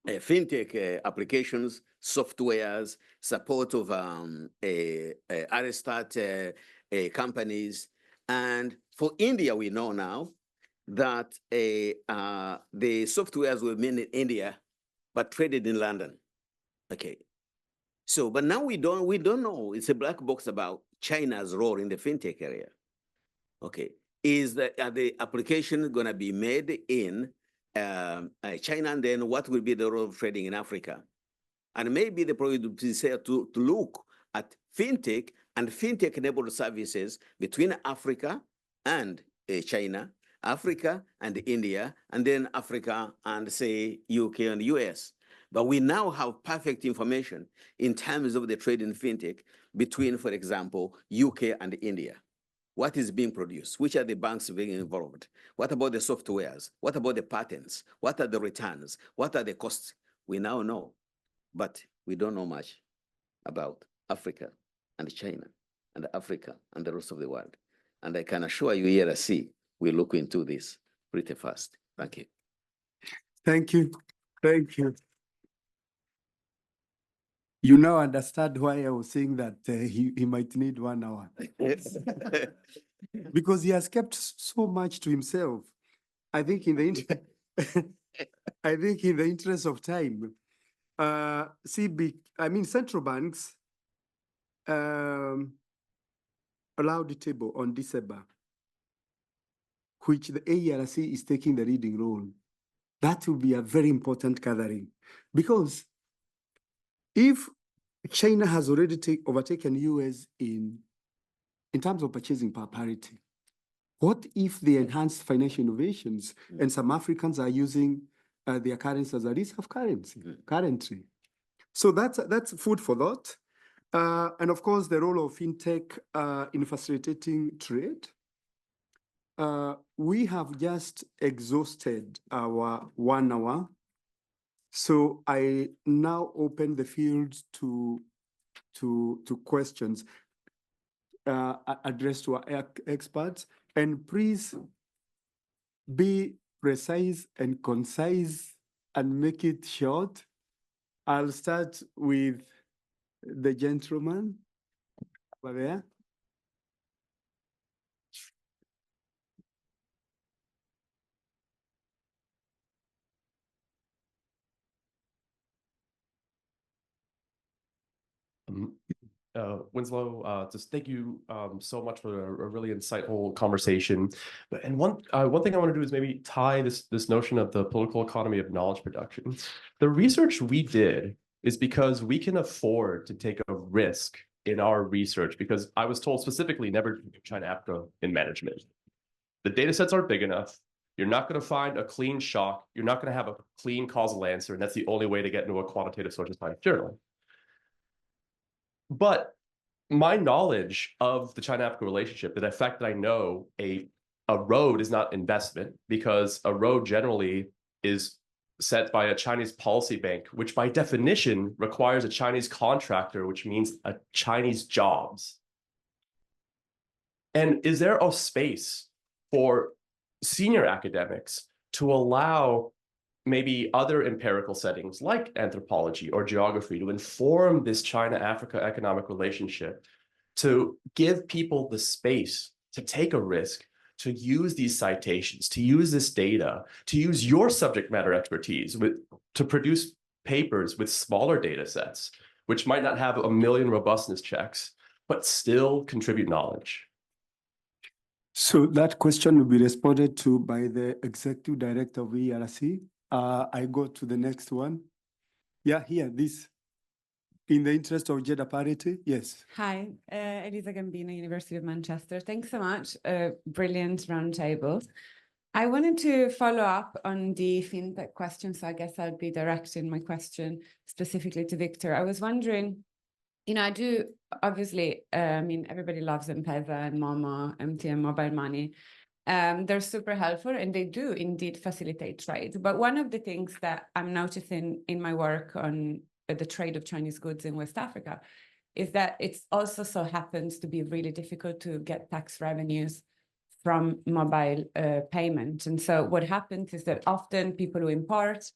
fintech applications, softwares, support of Aristat companies. And for India, we know now that the softwares were made in India, but traded in London. Okay. So, but now we don't know. It's a black box about China's role in the fintech area. Okay. Are the applications going to be made in China, and then what will be the role of trading in Africa? And maybe the probably would be said to look at fintech and fintech-enabled services between Africa and China, Africa and India, and then Africa and, say, UK and US. But we now have perfect information in terms of the trade in fintech between, for example, UK and India. What is being produced? Which are the banks being involved? What about the softwares? What about the patents? What are the returns? What are the costs? We now know, but we don't know much about Africa and China and Africa and the rest of the world. And I can assure you, AERC, we look into this pretty fast. Thank you. Thank you. Thank you. You now understand why I was saying that he might need 1 hour. Yes. Because he has kept so much to himself. I think in the interest of time, central banks Roundtable on December, which the AERC is taking the leading role, that will be a very important gathering. Because if China has already overtaken US in terms of purchasing power parity, what if they enhance financial innovations and some Africans are using their currency as a reserve currency currently? So that's food for thought. And of course, the role of fintech in facilitating trade. We have just exhausted our 1 hour. So I now open the field to questions addressed to our experts. And please be precise and concise and make it short. I'll start with the gentleman over there. Winslow, just thank you so much for a really insightful conversation. And one thing I want to do is maybe tie this notion of the political economy of knowledge production. The research we did is because we can afford to take a risk in our research, because I was told specifically never to do China-Africa in management. The data sets aren't big enough. You're not going to find a clean shock. You're not going to have a clean causal answer. And that's the only way to get into a quantitative social science journal. But my knowledge of the China-Africa relationship, the fact that I know a road is not investment, because a road generally is set by a Chinese policy bank, which by definition requires a Chinese contractor, which means a Chinese jobs. And is there a space for senior academics to allow maybe other empirical settings like anthropology or geography to inform this China-Africa economic relationship, to give people the space to take a risk, to use these citations, to use this data, to use your subject matter expertise to produce papers with smaller data sets, which might not have a million robustness checks, but still contribute knowledge? So that question will be responded to by the executive director of AERC. I go to the next one. Yeah, here, this. In the interest of gender parity, yes. Hi, Elisa Gambino, University of Manchester. Thanks so much. Brilliant roundtable. I wanted to follow up on the fintech question, so I guess I'll be directing my question specifically to Victor. I was wondering, I do, obviously, everybody loves M-Pesa and Momo, MTM, mobile money. They're super helpful and they do indeed facilitate trade. But one of the things that I'm noticing in my work on the trade of Chinese goods in West Africa is that it also so happens to be really difficult to get tax revenues from mobile payment. And so what happens is that often people who import,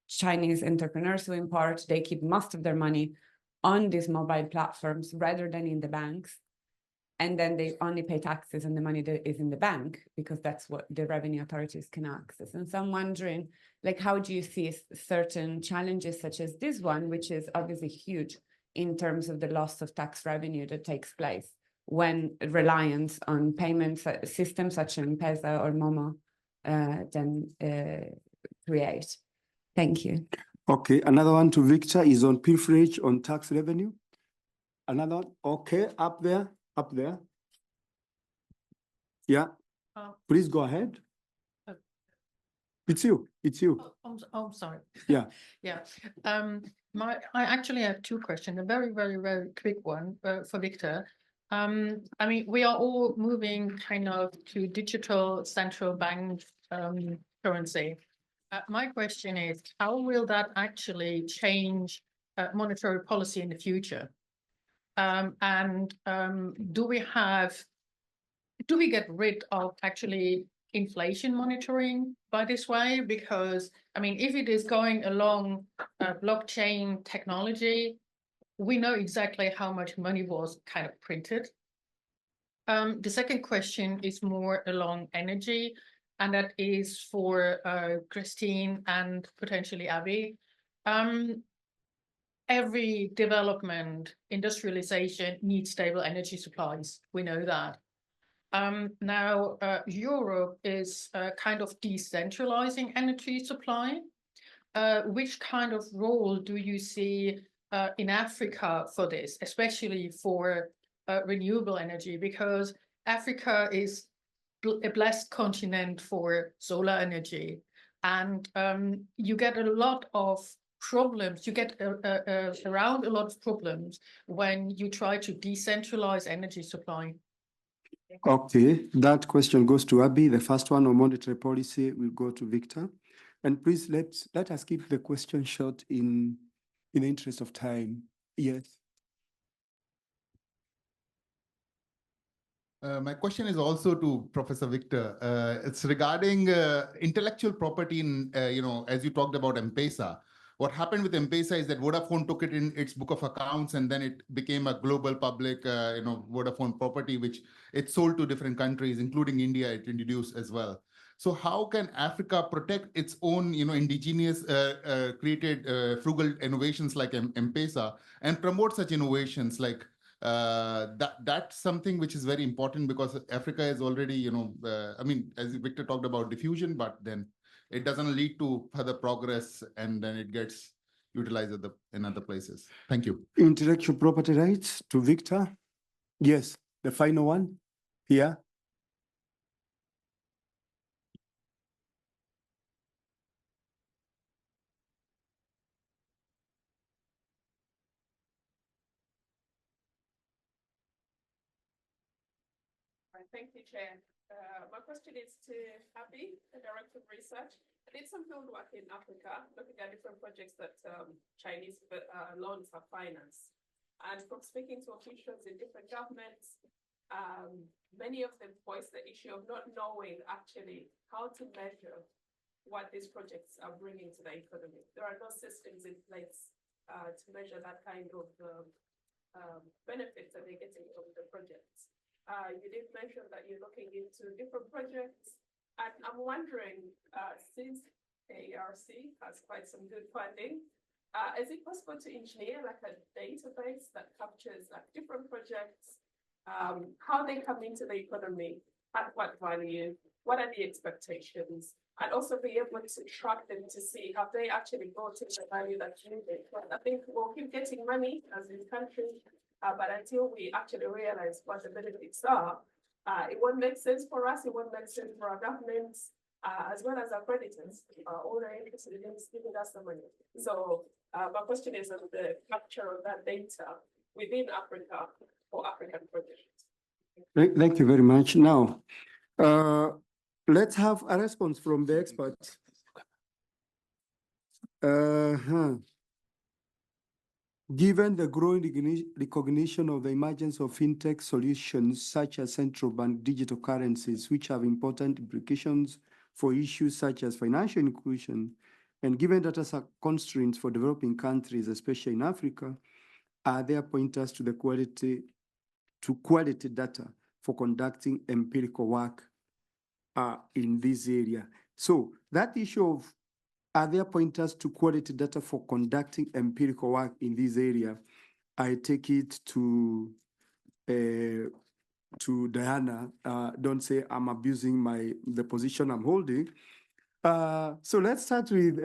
Chinese entrepreneurs who import, they keep most of their money on these mobile platforms rather than in the banks. And then they only pay taxes on the money that is in the bank, because that's what the revenue authorities can access. And so I'm wondering, how do you see certain challenges such as this one, which is obviously huge in terms of the loss of tax revenue that takes place when reliance on payment systems such as M-Pesa or Momo then create? Thank you. Okay, another one to Victor is on pilferage on tax revenue. Another one, okay, up there. Yeah, please go ahead. It's you. Oh, sorry. Yeah. Yeah. I actually have two questions. A very, very, very quick one for Victor. We are all moving kind of to digital central bank currency. My question is, how will that actually change monetary policy in the future? Do we get rid of actually inflation monitoring by this way? Because, if it is going along blockchain technology, we know exactly how much money was kind of printed. The second question is more along energy, and that is for Christine and potentially Abby. every development, industrialization needs stable energy supplies. We know that. Now, Europe is kind of decentralizing energy supply. Which kind of role do you see in Africa for this, especially for renewable energy? Because Africa is a blessed continent for solar energy, and you get a lot of problems. You get around a lot of problems when you try to decentralize energy supply. Okay, that question goes to Abby. The first one on monetary policy will go to Victor. And please let us keep the question short in the interest of time. Yes. My question is also to Professor Victor. It's regarding intellectual property in, as you talked about M-Pesa. What happened with M-Pesa is that Vodafone took it in its book of accounts, and then it became a global public, Vodafone property, which it sold to different countries, including India, it introduced as well. So how can Africa protect its own, indigenous created frugal innovations like M-Pesa and promote such innovations like that's something which is very important, because Africa is already, as Victor talked about diffusion, but then it doesn't lead to further progress, and then it gets utilized in other places. Thank you. Intellectual property rights to Victor. Yes, the final one here. Thank you, Chair. My question is to Abby, the Director of Research. I did some field work in Africa, looking at different projects that Chinese loans have financed. And from speaking to officials in different governments, many of them voice the issue of not knowing actually how to measure what these projects are bringing to the economy. There are no systems in place to measure that kind of benefits that they're getting from the projects. You did mention that you're looking into different projects, and I'm wondering, since AERC has quite some good funding, is it possible to engineer like a database that captures like different projects, how they come into the economy, at what value, what are the expectations, and also be able to track them to see have they actually brought in the value that's needed? But I think we'll keep getting money as in country, but until we actually realize what the benefits are, it won't make sense for us, it won't make sense for our governments, as well as our creditors. All they're interested in is giving us the money. So my question is on the capture of that data within Africa for African projects. Thank you very much. Now, let's have a response from the experts. Given the growing recognition of the emergence of fintech solutions such as central bank digital currencies, which have important implications for issues such as financial inclusion, and given that as a constraints for developing countries, especially in Africa, are there pointers to the quality data for conducting empirical work in this area? So that issue of are there pointers to quality data for conducting empirical work in this area? I take it to Diana. Don't say I'm abusing the position I'm holding. So let's start with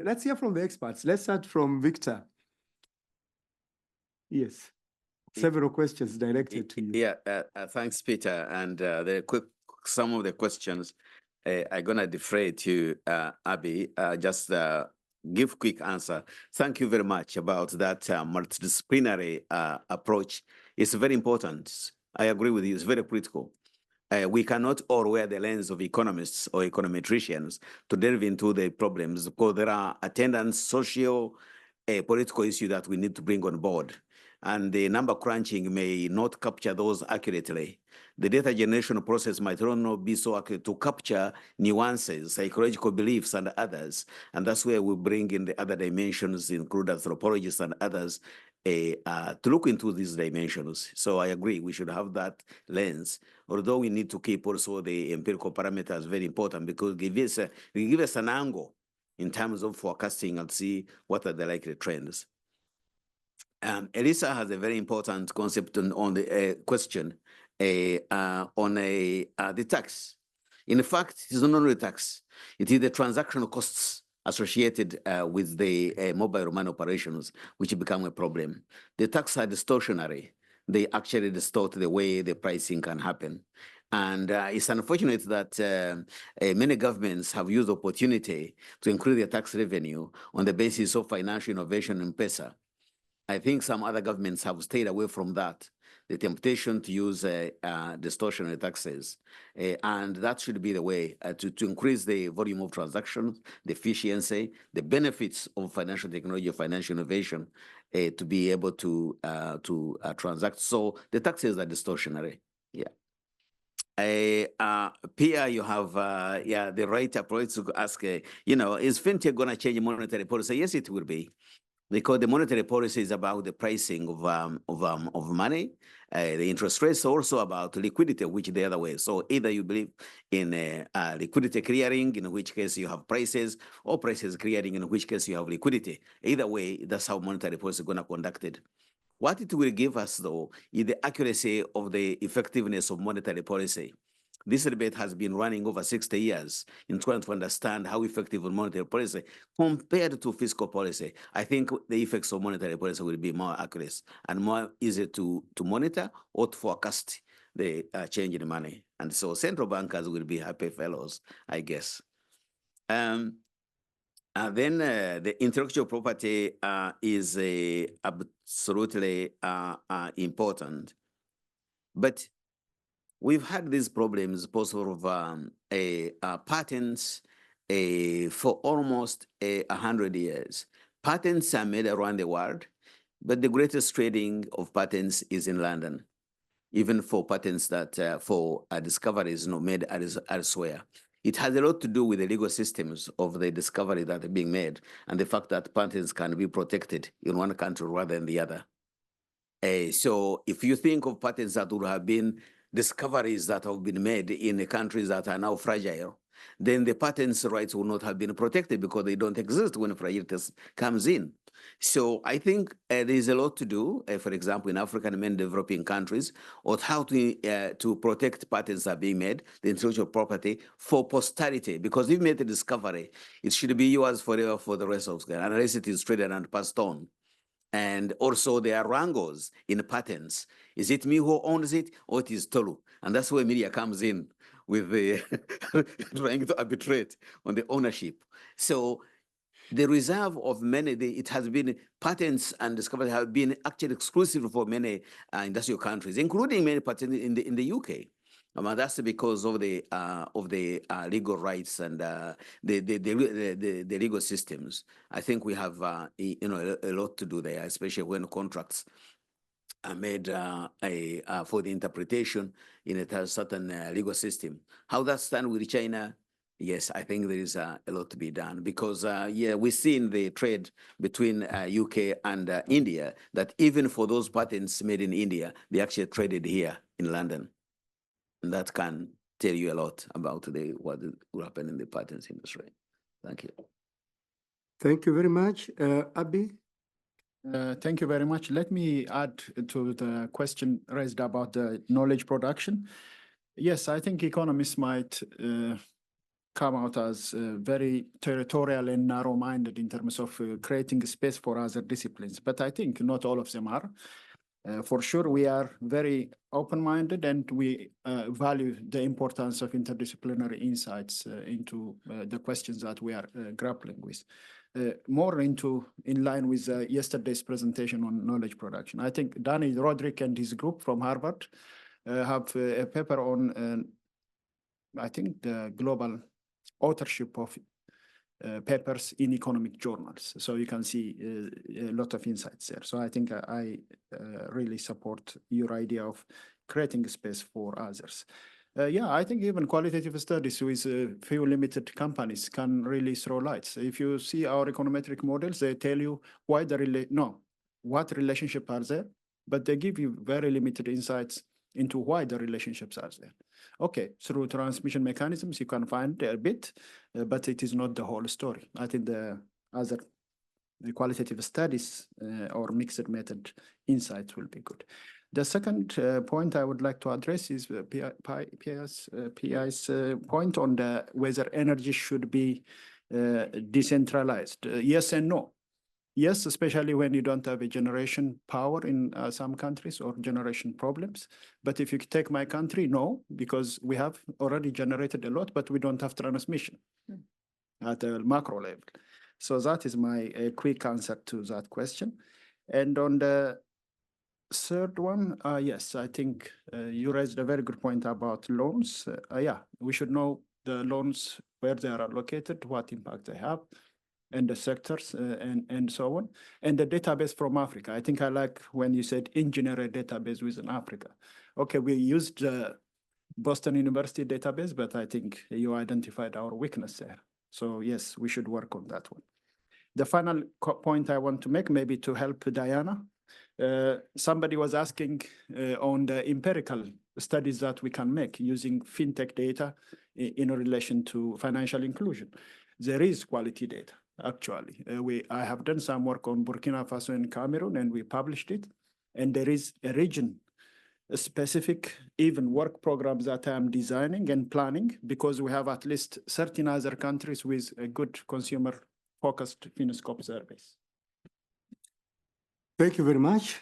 let's hear from the experts. Let's start from Victor. Yes, several questions directed to you. Yeah, thanks, Peter. And some of the questions I'm gonna defer to Abby. Just give quick answer. Thank you very much about that multidisciplinary approach. It's very important. I agree with you. It's very critical. We cannot all wear the lens of economists or econometricians to delve into the problems, because there are attendant social, political issues that we need to bring on board. And the number crunching may not capture those accurately. The data generation process might not be so accurate to capture nuances, psychological beliefs, and others. And that's where we bring in the other dimensions, include anthropologists and others, to look into these dimensions. So I agree, we should have that lens, although we need to keep also the empirical parameters very important, because they give us an angle in terms of forecasting and see what are the likely trends. Elisa has a very important concept on the question on the tax. In fact, it is not only a tax, it is the transactional costs associated with the mobile money operations, which become a problem. The tax are distortionary. They actually distort the way the pricing can happen. And it's unfortunate that many governments have used the opportunity to increase their tax revenue on the basis of financial innovation in M-Pesa. I think some other governments have stayed away from that, the temptation to use distortionary taxes. And that should be the way to increase the volume of transactions, the efficiency, the benefits of financial technology, financial innovation, to be able to transact. So the taxes are distortionary. Yeah. Pia, you have the right approach to ask, is fintech going to change monetary policy? Yes, it will be. Because the monetary policy is about the pricing of money, the interest rates, also about liquidity, which the other way. So either you believe in liquidity clearing, in which case you have prices, or prices clearing, in which case you have liquidity. Either way, that's how monetary policy is going to conduct it. What it will give us, though, is the accuracy of the effectiveness of monetary policy. This debate has been running over 60 years in trying to understand how effective monetary policy compared to fiscal policy. I think the effects of monetary policy will be more accurate and more easy to monitor or to forecast the change in money. And so central bankers will be happy fellows, I guess. And then the intellectual property is absolutely important. But we've had these problems, both of patents for almost 100 years. Patents are made around the world, but the greatest trading of patents is in London, even for patents that for discoveries not made elsewhere. It has a lot to do with the legal systems of the discovery that are being made and the fact that patents can be protected in one country rather than the other. So if you think of patents that would have been discoveries that have been made in the countries that are now fragile, then the patents rights will not have been protected because they don't exist when fragility comes in. So I think there is a lot to do, for example, in African and many developing countries, on how to protect patents that are being made, the intellectual property, for posterity. Because if you made a discovery, it should be yours forever for the rest of the life, unless it is traded and passed on. And also there are wrangles in patents. Is it me who owns it, or it is Tolu? And that's where media comes in with the trying to arbitrate on the ownership. So the reserve of many, it has been patents and discoveries have been actually exclusive for many industrial countries, including many patents in the UK. That's because of the legal rights and the legal systems. I think we have a lot to do there, especially when contracts are made for the interpretation in a certain legal system. How that stand with China? Yes, I think there is a lot to be done because, we've seen the trade between UK and India, that even for those patents made in India, they actually traded here in London. And that can tell you a lot about what will happen in the patents industry. Thank you. Thank you very much. Abi? Thank you very much. Let me add to the question raised about the knowledge production. Yes, I think economists might come out as very territorial and narrow-minded in terms of creating a space for other disciplines, but I think not all of them are. For sure, we are very open-minded and we value the importance of interdisciplinary insights into the questions that we are grappling with. More in line with yesterday's presentation on knowledge production. I think Danny Roderick and his group from Harvard have a paper on, I think, the global authorship of papers in economic journals. So you can see a lot of insights there. So I think I really support your idea of creating a space for others. I think even qualitative studies with few limited companies can really throw lights. If you see our econometric models, they tell you why what relationships are there, but they give you very limited insights into why the relationships are there. Okay, through transmission mechanisms, you can find a bit, but it is not the whole story. I think the other the qualitative studies or mixed method insights will be good. The second point I would like to address is PI's point on the whether energy should be decentralized. Yes and no. Yes, especially when you don't have a generation power in some countries or generation problems. But if you take my country, no, because we have already generated a lot, but we don't have transmission at a macro level. So that is my quick answer to that question. And on the third one, yes, I think you raised a very good point about loans. Yeah, we should know the loans, where they are located, what impact they have, and the sectors and so on. And the database from Africa. I think I like when you said engineer a database within Africa. Okay, we used the Boston University database, but I think you identified our weakness there. So yes, we should work on that one. The final point I want to make, maybe to help Diana, somebody was asking on the empirical studies that we can make using fintech data in relation to financial inclusion. There is quality data, actually. I have done some work on Burkina Faso and Cameroon, and we published it. And there is a region specific even work programs that I'm designing and planning, because we have at least 13 other countries with a good consumer-focused Finoscope surveys. Thank you very much.